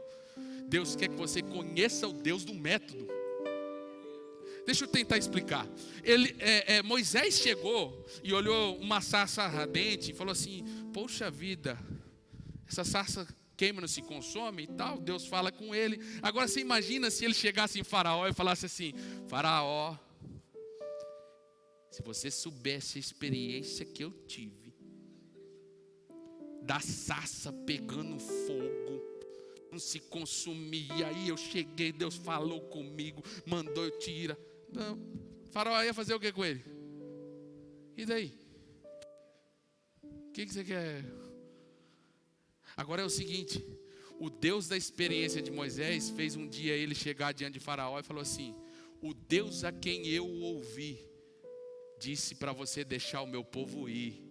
Deus quer que você conheça o Deus do método. Deixa eu tentar explicar. Moisés chegou e olhou uma sarça ardente e falou assim: poxa vida, essa sarça queima, não se consome e tal. Deus fala com ele. Agora você imagina se ele chegasse em Faraó e falasse assim: Faraó, se você soubesse a experiência que eu tive da sarça pegando fogo, não se consumia, aí eu cheguei, Deus falou comigo, mandou eu tirar. Não, Faraó ia fazer o que com ele? E daí? O que você quer? Agora é o seguinte: o Deus da experiência de Moisés fez um dia ele chegar diante de Faraó e falou assim: o Deus a quem eu ouvi disse para você deixar o meu povo ir.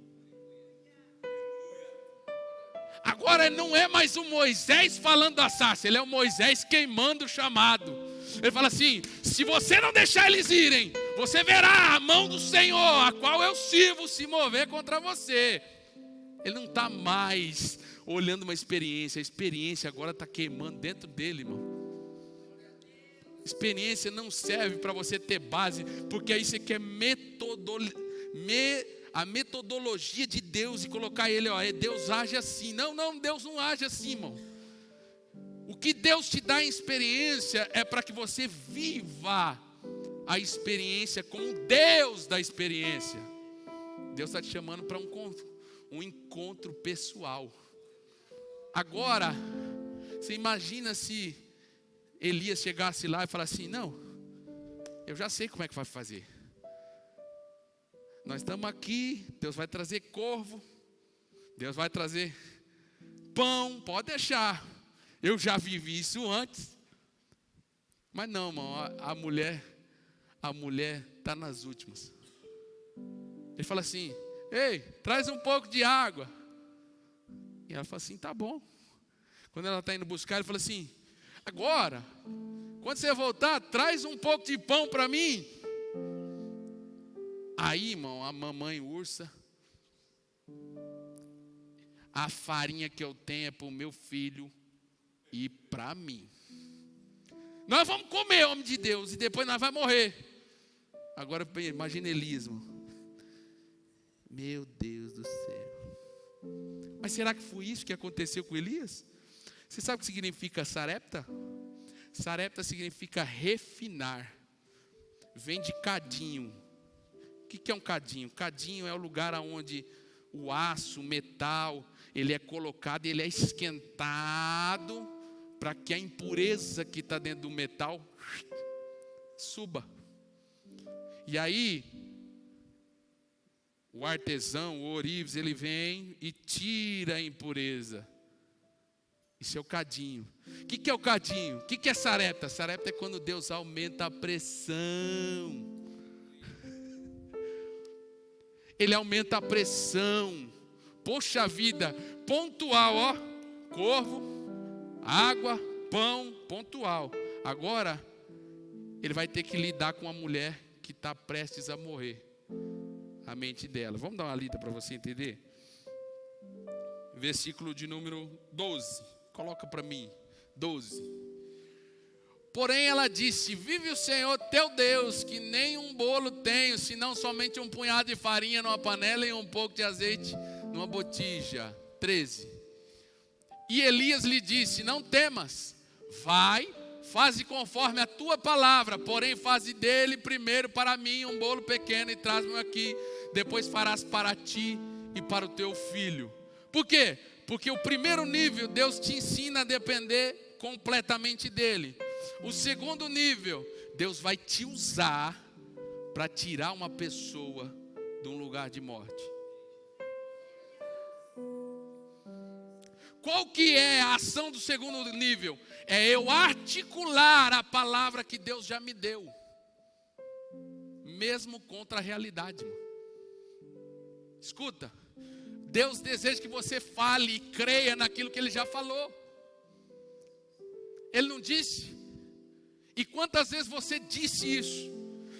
Agora não é mais o Moisés falando da sarça, ele é o Moisés queimando o chamado. Ele fala assim: se você não deixar eles irem, você verá a mão do Senhor, a qual eu sirvo, se mover contra você. Ele não está mais olhando uma experiência, a experiência agora está queimando dentro dele, irmão. Experiência não serve para você ter base, porque aí você quer a metodologia de Deus e colocar ele, Deus age assim. Não, Deus não age assim, irmão. O que Deus te dá em experiência é para que você viva a experiência com o Deus da experiência. Deus está te chamando para um encontro pessoal. Agora, você imagina se Elias chegasse lá e falasse assim: não, eu já sei como é que vai fazer. Nós estamos aqui, Deus vai trazer corvo, Deus vai trazer pão, pode deixar. Eu já vivi isso antes. Mas não, irmão, a mulher está nas últimas. Ele fala assim: ei, traz um pouco de água. E ela fala assim: tá bom. Quando ela está indo buscar, ele fala assim: agora, quando você voltar, traz um pouco de pão para mim. Aí, irmão, a mamãe ursa: a farinha que eu tenho é para o meu filho e para mim. Nós vamos comer, homem de Deus, e depois nós vamos morrer. Agora imagina Elias, irmão. Meu Deus do céu. Mas será que foi isso que aconteceu com Elias? Você sabe o que significa sarepta? Sarepta significa refinar. Vem de cadinho. O que é um cadinho? Cadinho é o lugar onde o aço, o metal, ele é colocado, ele é esquentado para que a impureza que está dentro do metal suba. E aí, o artesão, o ourives, ele vem e tira a impureza. Isso é o cadinho. O que é o cadinho? O que é sarepta? Sarepta é quando Deus aumenta a pressão. Ele aumenta a pressão. Poxa vida, pontual, corvo, água, pão, pontual. Agora, ele vai ter que lidar com uma mulher que está prestes a morrer. A mente dela. Vamos dar uma lida para você entender? Versículo de número 12. Coloca para mim. 12. Porém ela disse: vive o Senhor teu Deus, que nem um bolo tenho, senão somente um punhado de farinha numa panela e um pouco de azeite numa botija. 13. E Elias lhe disse: não temas, vai, faze conforme a tua palavra, porém faze dele primeiro para mim um bolo pequeno e traz-me aqui, depois farás para ti e para o teu filho. Por quê? Porque o primeiro nível, Deus te ensina a depender completamente dele. O segundo nível, Deus vai te usar para tirar uma pessoa de um lugar de morte. Qual que é a ação do segundo nível? É eu articular a palavra que Deus já me deu, mesmo contra a realidade. Escuta, Deus deseja que você fale e creia naquilo que Ele já falou. Ele não disse? E quantas vezes você disse isso?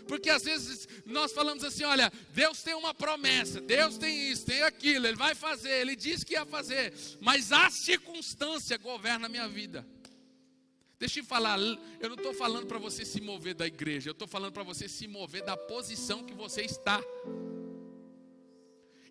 Porque às vezes nós falamos assim, olha, Deus tem uma promessa, Deus tem isso, tem aquilo, Ele vai fazer, Ele disse que ia fazer, mas a circunstância governa a minha vida. Deixa eu falar, eu não estou falando para você se mover da igreja, eu estou falando para você se mover da posição que você está.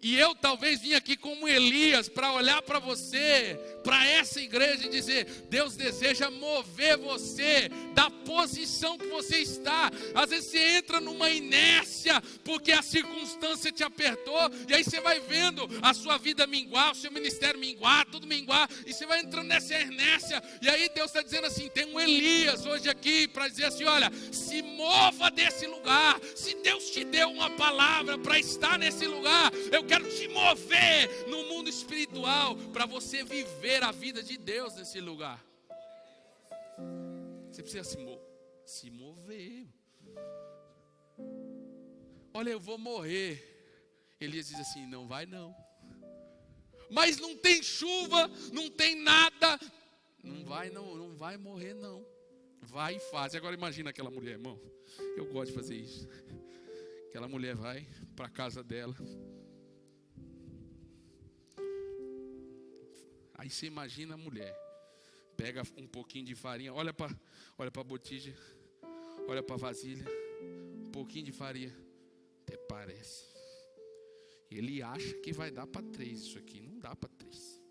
E eu talvez vim aqui como Elias para olhar para você, para essa igreja e dizer, Deus deseja mover você da posição que você está. Às vezes você entra numa inércia, porque a circunstância te apertou, e aí você vai vendo a sua vida minguar, o seu ministério minguar, tudo minguar, e você vai entrando nessa inércia, e aí Deus está dizendo assim, tem um Elias hoje aqui, para dizer assim, olha, se mova desse lugar. Se Deus te deu uma palavra para estar nesse lugar, eu quero te mover no mundo espiritual, para você viver a vida de Deus nesse lugar. Você precisa se mover. Olha, eu vou morrer. Elias diz assim, não vai não. Mas não tem chuva, não tem nada. Não vai morrer não. Vai e faz. Agora imagina aquela mulher, irmão. Eu gosto de fazer isso. Aquela mulher vai para a casa dela. Aí você imagina a mulher. Pega um pouquinho de farinha, olha para a botija, olha para a vasilha, um pouquinho de farinha, até parece. Ele acha que vai dar para 3 isso aqui, não dá para 3.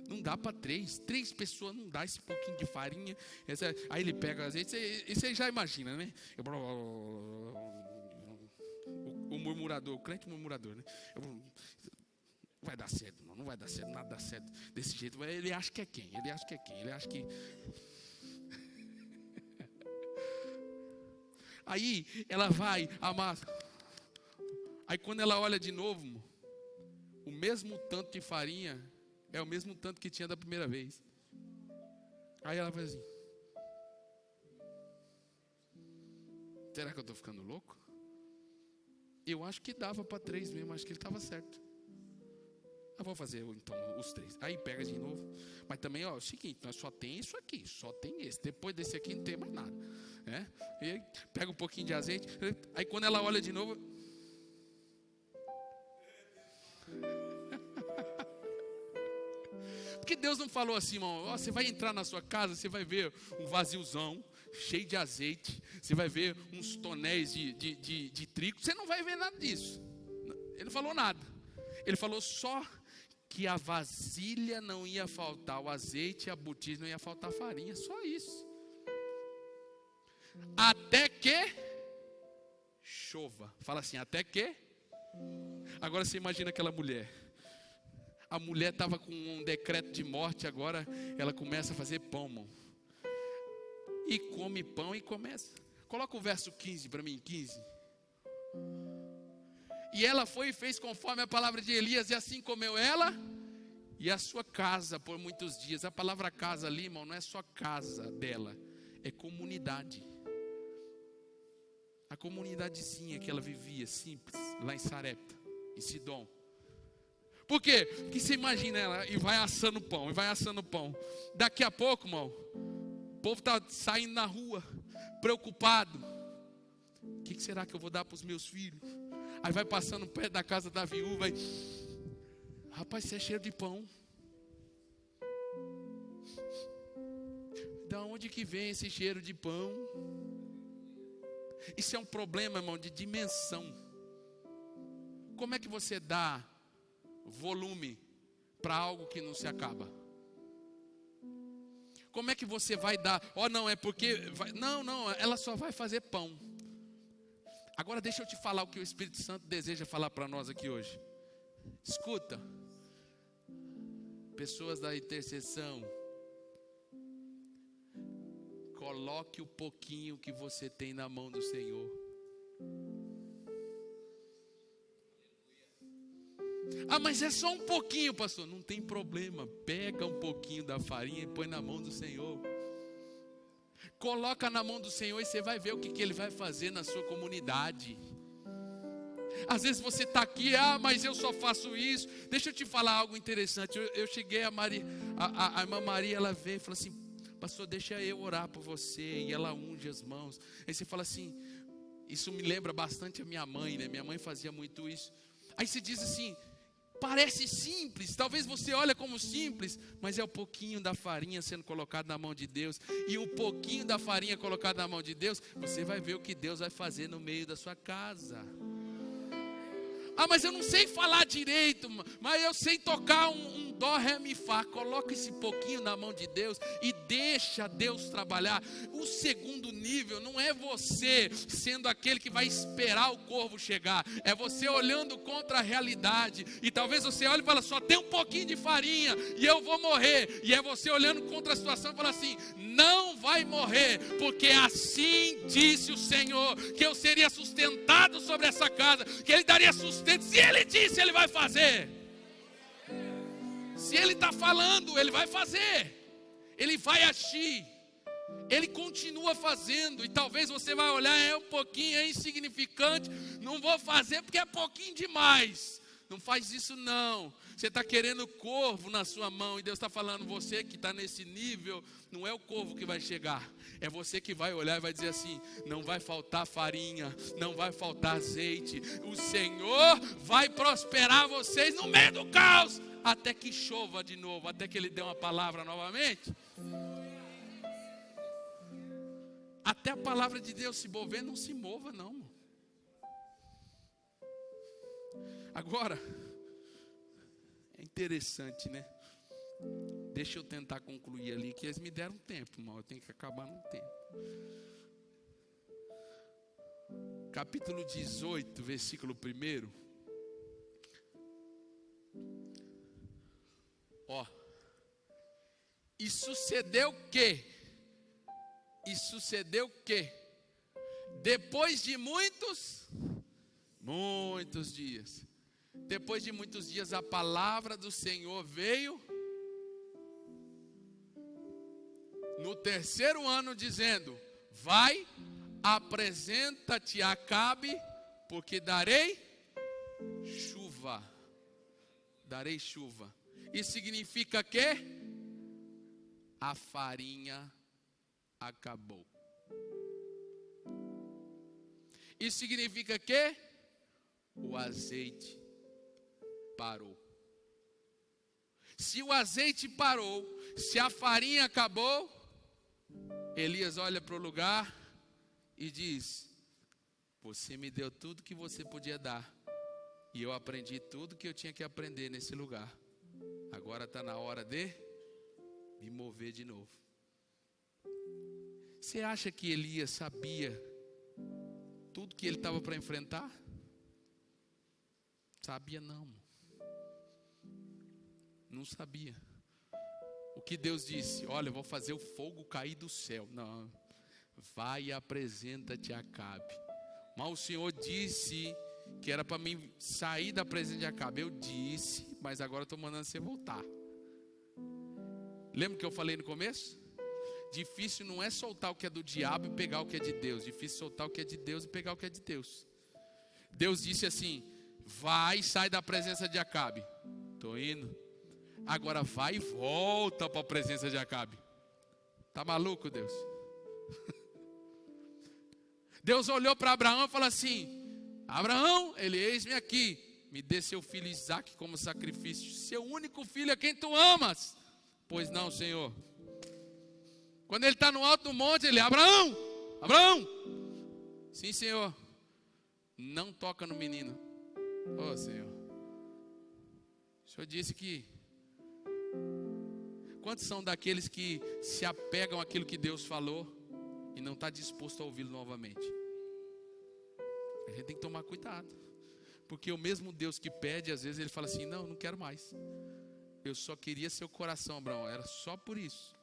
Não dá para 3 pessoas não dá esse pouquinho de farinha. Aí ele pega azeite, e você já imagina, né? O murmurador, o crente murmurador, né? Não vai dar certo, não vai dar certo, nada dá certo desse jeito. Ele acha que é quem? Ele acha que... Aí ela vai, amassa. Aí quando ela olha de novo, o mesmo tanto de farinha é o mesmo tanto que tinha da primeira vez. Aí ela faz assim, será que eu estou ficando louco? Eu acho que dava para 3 mesmo, acho que ele estava certo. Eu vou fazer então os 3. Aí pega de novo. Mas também, ó, é o seguinte, nós só tem isso aqui, só tem esse. Depois desse aqui não tem mais nada. E aí pega um pouquinho de azeite. Aí quando ela olha de novo. Porque Deus não falou assim, irmão, ó, você vai entrar na sua casa, você vai ver um vasilzão cheio de azeite. Você vai ver uns tonéis de trigo. Você não vai ver nada disso. Ele não falou nada. Ele falou só que a vasilha não ia faltar o azeite e a botija não ia faltar a farinha, só isso. Até que chova. Fala assim, até que. Agora você imagina aquela mulher. A mulher estava com um decreto de morte, agora ela começa a fazer pão, irmão. E come pão e começa. Coloca o verso 15 para mim, 15. E ela foi e fez conforme a palavra de Elias, e assim comeu ela e a sua casa por muitos dias. A palavra casa ali, irmão, não é só casa dela, é comunidade. A comunidadezinha que ela vivia, simples, lá em Sarepta, em Sidom. Por quê? Porque você imagina ela e vai assando pão, e vai assando pão. Daqui a pouco, irmão, o povo está saindo na rua, preocupado. O que será que eu vou dar para os meus filhos? Aí vai passando perto da casa da viúva e... Rapaz, isso é cheiro de pão. Da onde que vem esse cheiro de pão? Isso é um problema, irmão, de dimensão. Como é que você dá volume para algo que não se acaba? Como é que você vai dar? Não, é porque... Não, ela só vai fazer pão. Agora deixa eu te falar o que o Espírito Santo deseja falar para nós aqui hoje. Escuta, pessoas da intercessão, coloque o pouquinho que você tem na mão do Senhor. Ah, mas é só um pouquinho, pastor. Não tem problema, pega um pouquinho da farinha e põe na mão do Senhor. Coloca na mão do Senhor e você vai ver o que Ele vai fazer na sua comunidade. Às vezes você está aqui, mas eu só faço isso. Deixa eu te falar algo interessante. Eu cheguei, a irmã Maria, ela veio e falou assim: pastor, deixa eu orar por você. E ela unge as mãos. Aí você fala assim, isso me lembra bastante a minha mãe, né? Minha mãe fazia muito isso. Aí você diz assim, parece simples, talvez você olhe como simples, mas é o pouquinho da farinha sendo colocado na mão de Deus. E o pouquinho da farinha colocado na mão de Deus, você vai ver o que Deus vai fazer no meio da sua casa. Ah, mas eu não sei falar direito, mas eu sei tocar um dó, ré, mi, fá. Coloca esse pouquinho na mão de Deus e deixa Deus trabalhar. O segundo nível não é você sendo aquele que vai esperar o corvo chegar. É você olhando contra a realidade. E talvez você olhe e fale, só tem um pouquinho de farinha e eu vou morrer. E é você olhando contra a situação e fala assim, não vai morrer, porque assim disse o Senhor, que eu seria sustentado sobre essa casa, que Ele daria sustento. Se Ele disse, Ele vai fazer. Se Ele está falando, Ele vai fazer. Ele vai agir. Ele continua fazendo. E talvez você vai olhar, é um pouquinho, é insignificante, não vou fazer porque é pouquinho demais. Não faz isso não. Você está querendo corvo na sua mão. E Deus está falando, você que está nesse nível, não é o corvo que vai chegar. É você que vai olhar e vai dizer assim, não vai faltar farinha, não vai faltar azeite. O Senhor vai prosperar vocês no meio do caos. Até que chova de novo, até que Ele dê uma palavra novamente. Até a palavra de Deus se mover, não se mova não. Agora, é interessante, né? Deixa eu tentar concluir ali, que eles me deram tempo, irmão. Eu tenho que acabar no tempo. Capítulo 18, versículo 1. Ó. E sucedeu o quê? E sucedeu o quê? Depois de muitos dias. Depois de muitos dias, a palavra do Senhor veio no 3º ano, dizendo: vai, apresenta-te a Acabe, porque darei chuva. Darei chuva. Isso significa que a farinha acabou. Isso significa que o azeite parou. Se o azeite parou, se a farinha acabou, Elias olha para o lugar e diz: você me deu tudo que você podia dar, e eu aprendi tudo que eu tinha que aprender nesse lugar. Agora está na hora de me mover de novo. Você acha que Elias sabia tudo que ele estava para enfrentar? Sabia não. Não sabia. O que Deus disse? Olha, eu vou fazer o fogo cair do céu. Não. Vai e apresenta-te a Acabe. Mas o Senhor disse que era para mim sair da presença de Acabe. Eu disse, mas agora estou mandando você voltar. Lembra que eu falei no começo? Difícil não é soltar o que é do diabo e pegar o que é de Deus. Difícil soltar o que é de Deus e pegar o que é de Deus. Deus disse assim: vai e sai da presença de Acabe. Estou indo. Agora vai e volta para a presença de Acabe. Tá maluco, Deus? Deus olhou para Abraão e falou assim: Abraão, ele, eis-me aqui, me dê seu filho Isaque como sacrifício, seu único filho a quem tu amas. Pois não, Senhor. Quando ele está no alto do monte, ele: Abraão, Abraão. Sim, Senhor. Não toca no menino. Oh, Senhor. O Senhor disse que... Quantos são daqueles que se apegam àquilo que Deus falou e não está disposto a ouvi-lo novamente? A gente tem que tomar cuidado. Porque o mesmo Deus que pede, às vezes ele fala assim, não, não quero mais. Eu só queria seu coração, Abraão, era só por isso.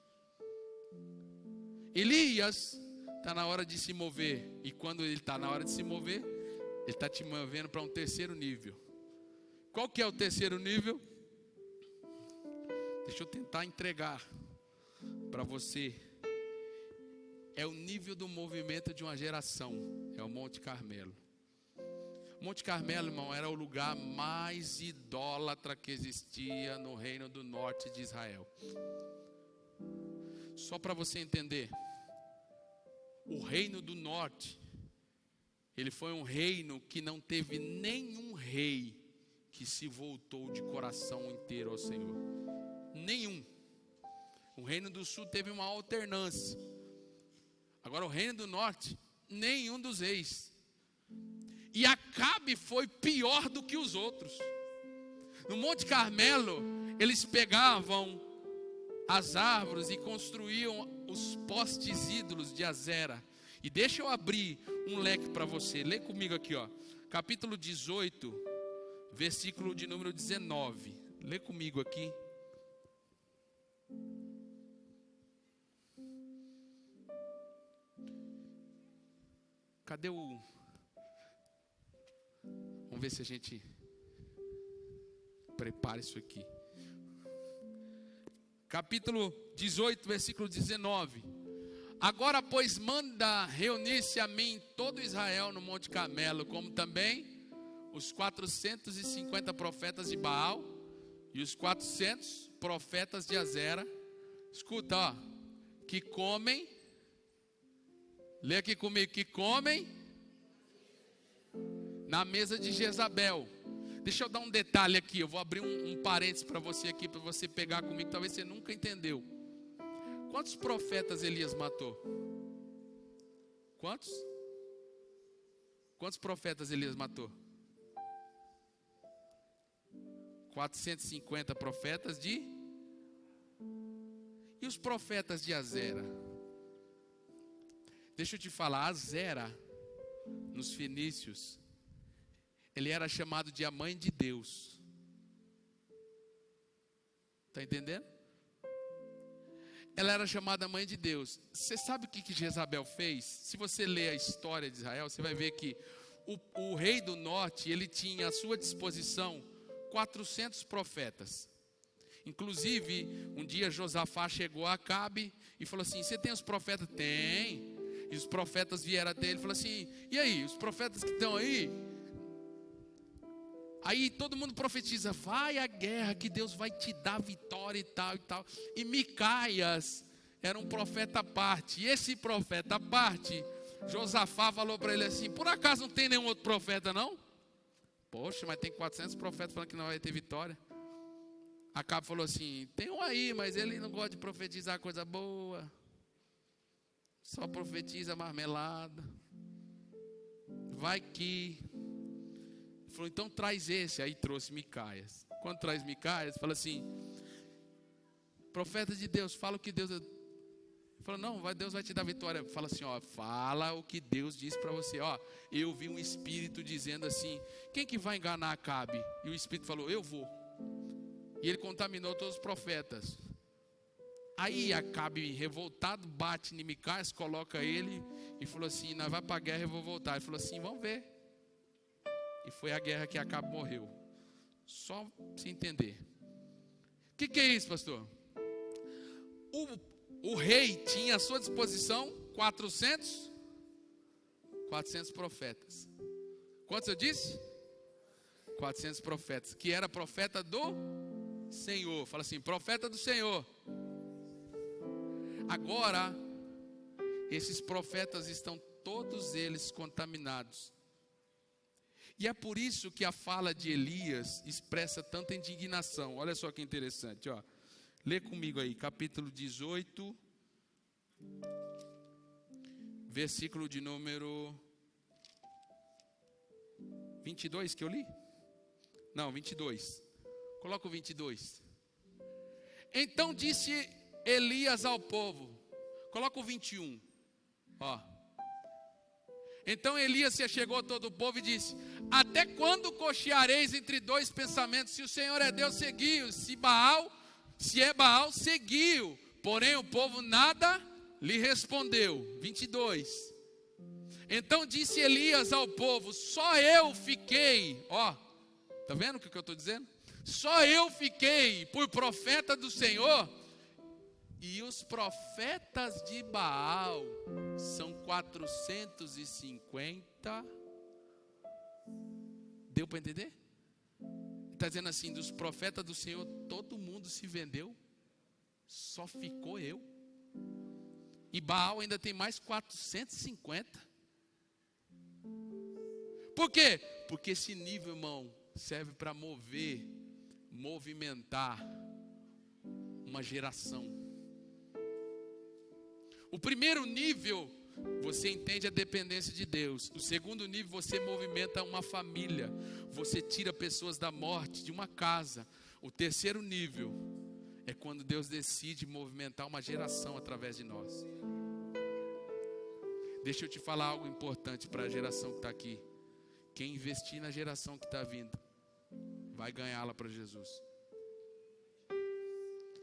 Elias está na hora de se mover. E quando ele está na hora de se mover, ele está te movendo para um terceiro nível. Qual que é o terceiro nível? Deixa eu tentar entregar para você. É o nível do movimento de uma geração. É o Monte Carmelo. Monte Carmelo, irmão, era o lugar mais idólatra que existia no reino do norte de Israel. Só para você entender, o reino do norte, ele foi um reino que não teve nenhum rei que se voltou de coração inteiro ao Senhor. Nenhum. O reino do sul teve uma alternância. Agora o reino do norte, nenhum dos reis. E Acabe foi pior do que os outros. No Monte Carmelo, eles pegavam as árvores e construíam os postes ídolos de Azera. E deixa eu abrir um leque para você. Lê comigo aqui, ó. Capítulo 18, versículo de número 19. Lê comigo aqui. Cadê o... Vamos ver se a gente prepara isso aqui. Capítulo 18, versículo 19. Agora, pois, manda reunir-se a mim todo Israel no Monte Carmelo, como também os 450 profetas de Baal e os 400 profetas de Azera. Escuta, ó, que comem, lê aqui comigo, que comem na mesa de Jezabel. Deixa eu dar um detalhe aqui, eu vou abrir um parênteses para você aqui, para você pegar comigo, talvez você nunca entendeu. Quantos profetas Elias matou? Quantos? Quantos profetas Elias matou? 450 profetas de... E os profetas de Azera? Deixa eu te falar, Azera, nos fenícios, ele era chamado de a mãe de Deus. Está entendendo? Ela era chamada mãe de Deus. Você sabe o que Jezabel fez? Se você ler a história de Israel, você vai ver que o rei do norte, ele tinha à sua disposição 400 profetas. Inclusive, um dia Josafá chegou a Acabe e falou assim, você tem os profetas? Tem. E os profetas vieram até ele e falaram assim, e aí, os profetas que estão aí? Aí todo mundo profetiza, vai à guerra que Deus vai te dar vitória e tal e tal. E Micaias era um profeta à parte. E esse profeta à parte, Josafá falou para ele assim, por acaso não tem nenhum outro profeta não? Poxa, mas tem 400 profetas falando que não vai ter vitória. Acabe falou assim, tem um aí, mas ele não gosta de profetizar coisa boa. Só profetiza marmelada. Vai que... Falou, então traz esse. Aí trouxe Micaias. Quando traz Micaias, fala assim, profeta de Deus, fala o que Deus... Falou, não, Deus vai te dar vitória. Fala assim, ó, fala o que Deus disse para você. Ó, eu vi um espírito dizendo assim, quem que vai enganar Acabe? E o espírito falou, eu vou. E ele contaminou todos os profetas. Aí Acabe, revoltado, bate em Micaias, coloca ele e falou assim, nós vamos para a guerra e eu vou voltar. Ele falou assim, vamos ver. E foi a guerra que Acabe morreu. Só para você entender. O que é isso, pastor? O rei tinha à sua disposição 400 profetas. Quantos eu disse? 400 profetas. Que era profeta do Senhor. Fala assim, profeta do Senhor. Agora, esses profetas estão todos eles contaminados. E é por isso que a fala de Elias expressa tanta indignação. Olha só que interessante, ó. Lê comigo aí, capítulo 18, versículo de número 22 que eu li? Não, 22. Coloca o 22. Então disse Elias ao povo. Coloca o 21. Ó. Então Elias se achegou a todo o povo e disse: até quando cocheareis entre dois pensamentos? Se o Senhor é Deus, seguiu; se é Baal, seguiu. Porém o povo nada lhe respondeu. 22. Então disse Elias ao povo: só eu fiquei, tá vendo o que eu estou dizendo? Só eu fiquei por profeta do Senhor, e os profetas de Baal são 450. Deu para entender? Está dizendo assim: dos profetas do Senhor todo mundo se vendeu, só ficou eu. E Baal ainda tem mais 450. Por quê? Porque esse nível, irmão, serve para movimentar uma geração. O primeiro nível, você entende a dependência de Deus. O segundo nível, você movimenta uma família. Você tira pessoas da morte, de uma casa. O terceiro nível é quando Deus decide movimentar uma geração através de nós. Deixa eu te falar algo importante para a geração que está aqui. Quem investir na geração que está vindo, vai ganhá-la para Jesus.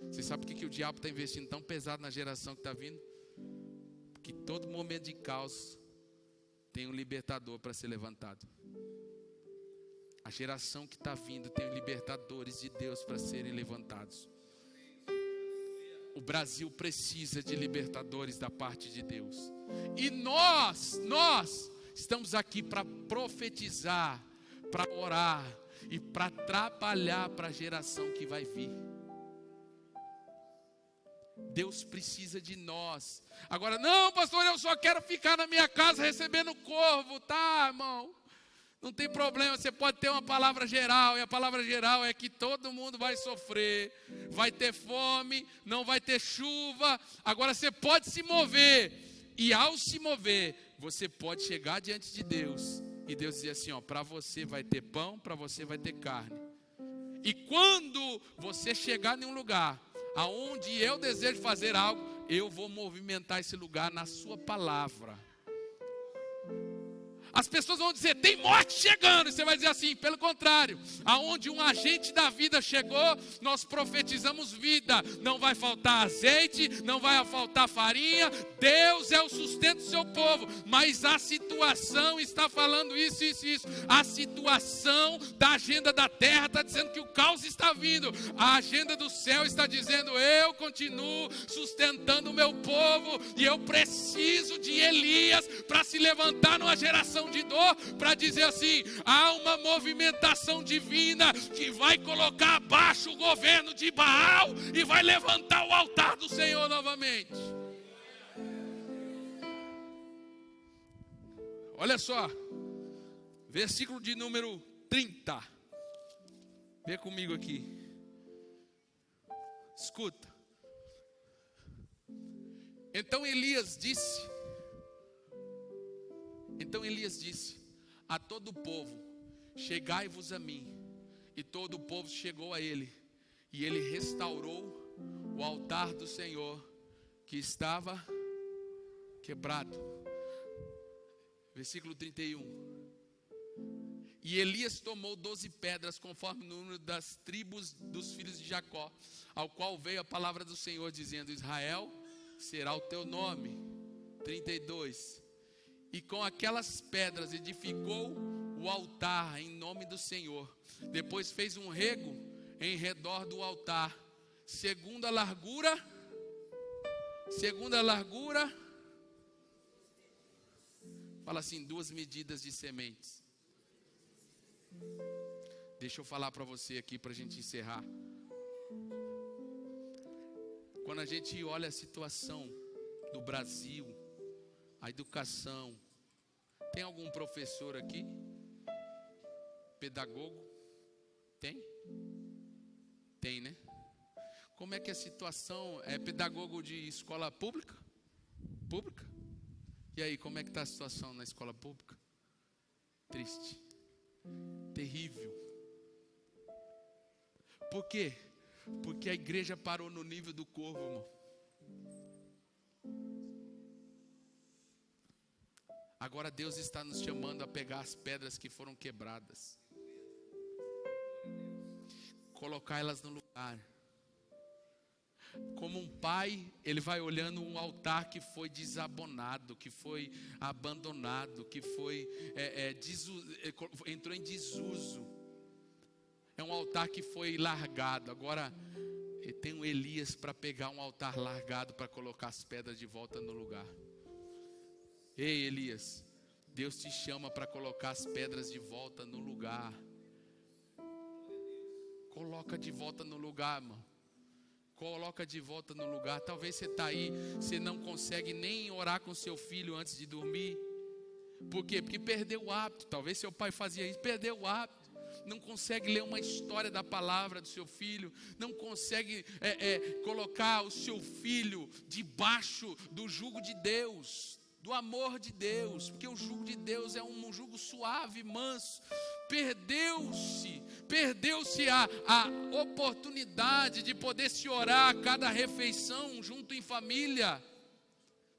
Você sabe por que o diabo está investindo tão pesado na geração que está vindo? Porque todo momento de caos tem um libertador para ser levantado. A geração que está vindo tem libertadores de Deus para serem levantados. O Brasil precisa de libertadores da parte de Deus. E nós estamos aqui para profetizar, para orar e para trabalhar para a geração que vai vir. Deus precisa de nós. Agora, não, pastor, eu só quero ficar na minha casa recebendo corvo. Tá, irmão, não tem problema, você pode ter uma palavra geral. E a palavra geral é que todo mundo vai sofrer, vai ter fome, não vai ter chuva. Agora você pode se mover. E ao se mover, você pode chegar diante de Deus e Deus dizer assim, para você vai ter pão, para você vai ter carne. E quando você chegar em um lugar aonde eu desejo fazer algo, eu vou movimentar esse lugar na sua palavra. As pessoas vão dizer, tem morte chegando, e você vai dizer assim, pelo contrário, aonde um agente da vida chegou, nós profetizamos vida. Não vai faltar azeite, não vai faltar farinha. Deus é o sustento do seu povo, mas a situação está falando isso. A situação da agenda da terra está dizendo que o caos está vindo. A agenda do céu está dizendo, eu continuo sustentando o meu povo, e eu preciso de Elias para se levantar numa geração de dor, para dizer assim, há uma movimentação divina que vai colocar abaixo o governo de Baal e vai levantar o altar do Senhor novamente. Olha só, versículo de número 30. Vê comigo aqui. Escuta. Então Elias disse a todo o povo, chegai-vos a mim. E todo o povo chegou a ele, e ele restaurou o altar do Senhor, que estava quebrado. Versículo 31. E Elias tomou 12 pedras, conforme o número das tribos dos filhos de Jacó, ao qual veio a palavra do Senhor, dizendo, Israel será o teu nome. 32. E com aquelas pedras edificou o altar em nome do Senhor. Depois fez um rego em redor do altar, segundo a largura. Fala assim, 2 medidas de sementes. Deixa eu falar para você aqui, para a gente encerrar. Quando a gente olha a situação do Brasil, a educação, tem algum professor aqui? Pedagogo? Tem? Tem, né? Como é que a situação é pedagogo de escola pública? Pública? E aí, como é que está a situação na escola pública? Triste. Terrível. Por quê? Porque a igreja parou no nível do corvo, irmão. Agora Deus está nos chamando a pegar as pedras que foram quebradas, colocar elas no lugar. Como um pai, ele vai olhando um altar que foi desabonado, que foi abandonado, que foi entrou em desuso. É um altar que foi largado. Agora tem um Elias para pegar um altar largado, para colocar as pedras de volta no lugar. Ei, Elias, Deus te chama para colocar as pedras de volta no lugar. Coloca de volta no lugar, irmão. Coloca de volta no lugar. Talvez você está aí, você não consegue nem orar com seu filho antes de dormir. Por quê? Porque perdeu o hábito. Talvez seu pai fazia isso, perdeu o hábito. Não consegue ler uma história da palavra do seu filho. Não consegue colocar o seu filho debaixo do jugo de Deus, do amor de Deus. Porque o jugo de Deus é um jugo suave, manso. Perdeu-se a oportunidade de poder se orar a cada refeição junto em família.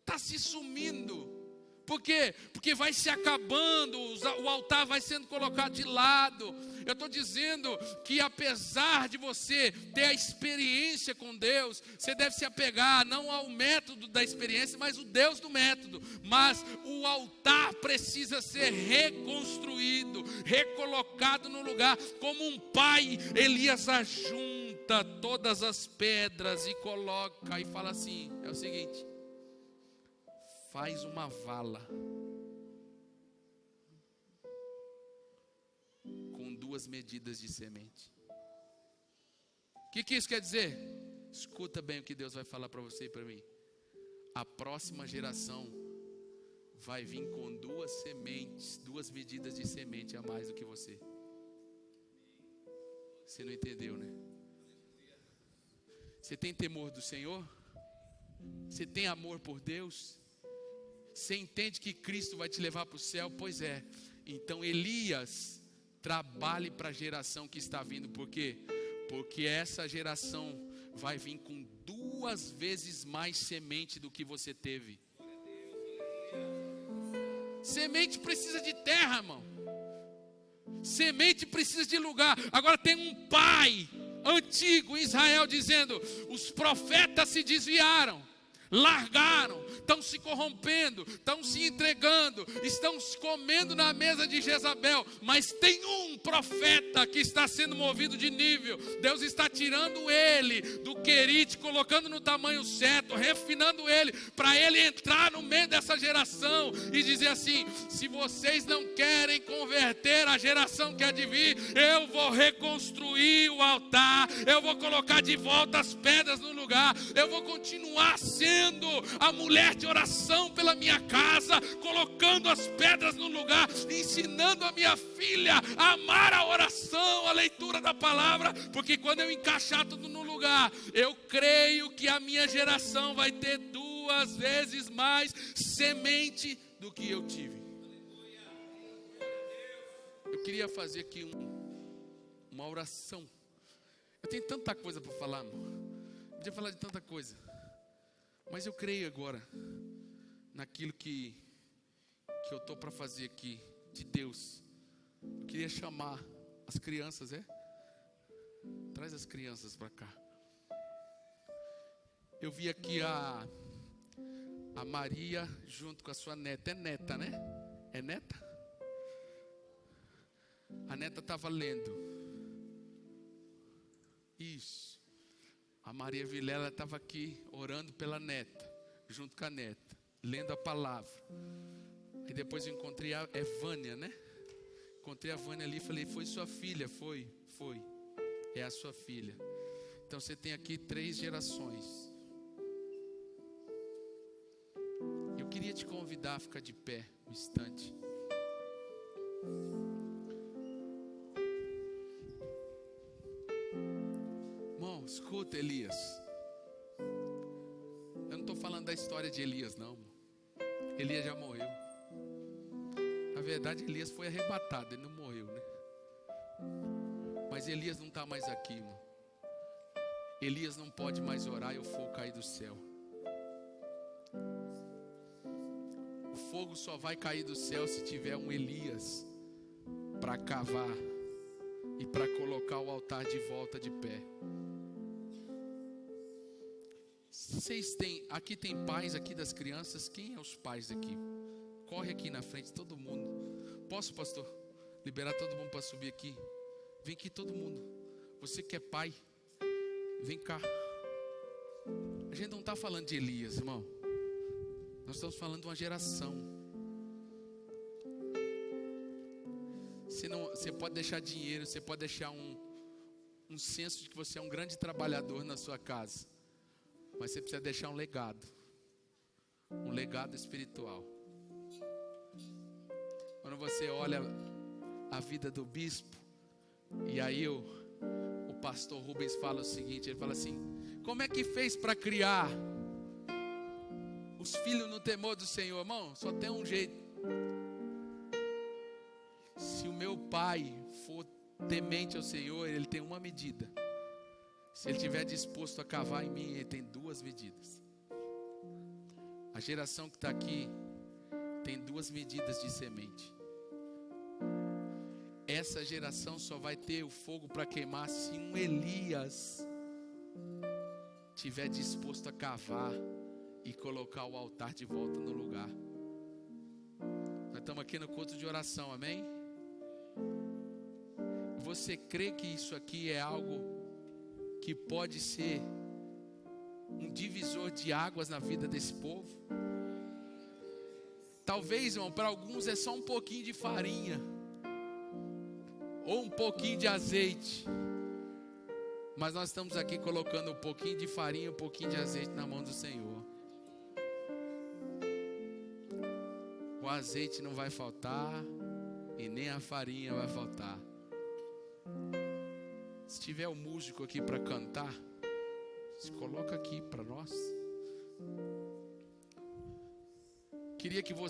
Está se sumindo. Por quê? Porque vai se acabando, o altar vai sendo colocado de lado. Eu estou dizendo que apesar de você ter a experiência com Deus, você deve se apegar não ao método da experiência, mas o Deus do método. Mas o altar precisa ser reconstruído, recolocado no lugar. Como um pai, Elias ajunta todas as pedras e coloca e fala assim, é o seguinte: faz uma vala com 2 medidas de semente. O que isso quer dizer? Escuta bem o que Deus vai falar para você e para mim. A próxima geração vai vir com 2 sementes, 2 medidas de semente a mais do que você. Você não entendeu, né? Você tem temor do Senhor? Você tem amor por Deus? Você entende que Cristo vai te levar para o céu? Pois é. Então Elias, trabalhe para a geração que está vindo. Por quê? Porque essa geração vai vir com 2 vezes mais semente do que você teve. Semente precisa de terra, irmão. Semente precisa de lugar. Agora tem um pai antigo em Israel dizendo: os profetas se desviaram, largaram, estão se corrompendo, estão se entregando, estão se comendo na mesa de Jezabel. Mas tem um profeta que está sendo movido de nível. Deus está tirando ele do querite, colocando no tamanho certo, refinando ele, para ele entrar no meio dessa geração e dizer assim: se vocês não querem converter a geração que há de vir, eu vou reconstruir o altar, eu vou colocar de volta as pedras no lugar, eu vou continuar sendo a mulher de oração pela minha casa, colocando as pedras no lugar, ensinando a minha filha a amar a oração, a leitura da palavra, porque quando eu encaixar tudo no lugar, eu creio que a minha geração vai ter 2 vezes mais semente do que eu tive. Eu queria fazer aqui uma oração. Eu tenho tanta coisa para falar, amor. Podia falar de tanta coisa, mas eu creio agora naquilo que eu estou para fazer aqui de Deus. Eu queria chamar as crianças, Traz as crianças para cá. Eu vi aqui a Maria junto com a sua neta. É neta, né? É neta? A neta estava lendo. Isso. A Maria Vilela estava aqui orando pela neta, junto com a neta, lendo a palavra. E depois eu encontrei a Vânia, né? Encontrei a Vânia ali e falei: foi sua filha? Foi. É a sua filha. Então você tem aqui 3 gerações. Eu queria te convidar a ficar de pé um instante. Escuta, Elias. Eu não estou falando da história de Elias, não. Elias já morreu. Na verdade, Elias foi arrebatado, ele não morreu, né? Mas Elias não está mais aqui, irmão. Elias não pode mais orar e o fogo cair do céu. O fogo só vai cair do céu se tiver um Elias para cavar e para colocar o altar de volta de pé. Aqui tem pais aqui das crianças. Quem é os pais aqui? Corre aqui na frente, todo mundo. Posso, pastor, liberar todo mundo para subir aqui? Vem aqui todo mundo. Você que é pai, vem cá. A gente não está falando de Elias, irmão. Nós estamos falando de uma geração. Você pode deixar dinheiro, você pode deixar um senso de que você é um grande trabalhador na sua casa, mas você precisa deixar um legado espiritual. Quando você olha a vida do bispo, e aí o pastor Rubens fala o seguinte, ele fala assim: como é que fez para criar os filhos no temor do Senhor? Irmão, só tem um jeito. Se o meu pai for temente ao Senhor, ele tem uma medida. Se ele estiver disposto a cavar em mim, ele tem 2 medidas. A geração que está aqui tem 2 medidas de semente. Essa geração só vai ter o fogo para queimar se um Elias estiver disposto a cavar e colocar o altar de volta no lugar. Nós estamos aqui no culto de oração, amém? Você crê que isso aqui é algo que pode ser um divisor de águas na vida desse povo? Talvez, irmão, para alguns é só um pouquinho de farinha ou um pouquinho de azeite, mas nós estamos aqui colocando um pouquinho de farinha, um pouquinho de azeite na mão do Senhor. O azeite não vai faltar e nem a farinha vai faltar. Se tiver um músico aqui para cantar, se coloca aqui para nós. Queria que você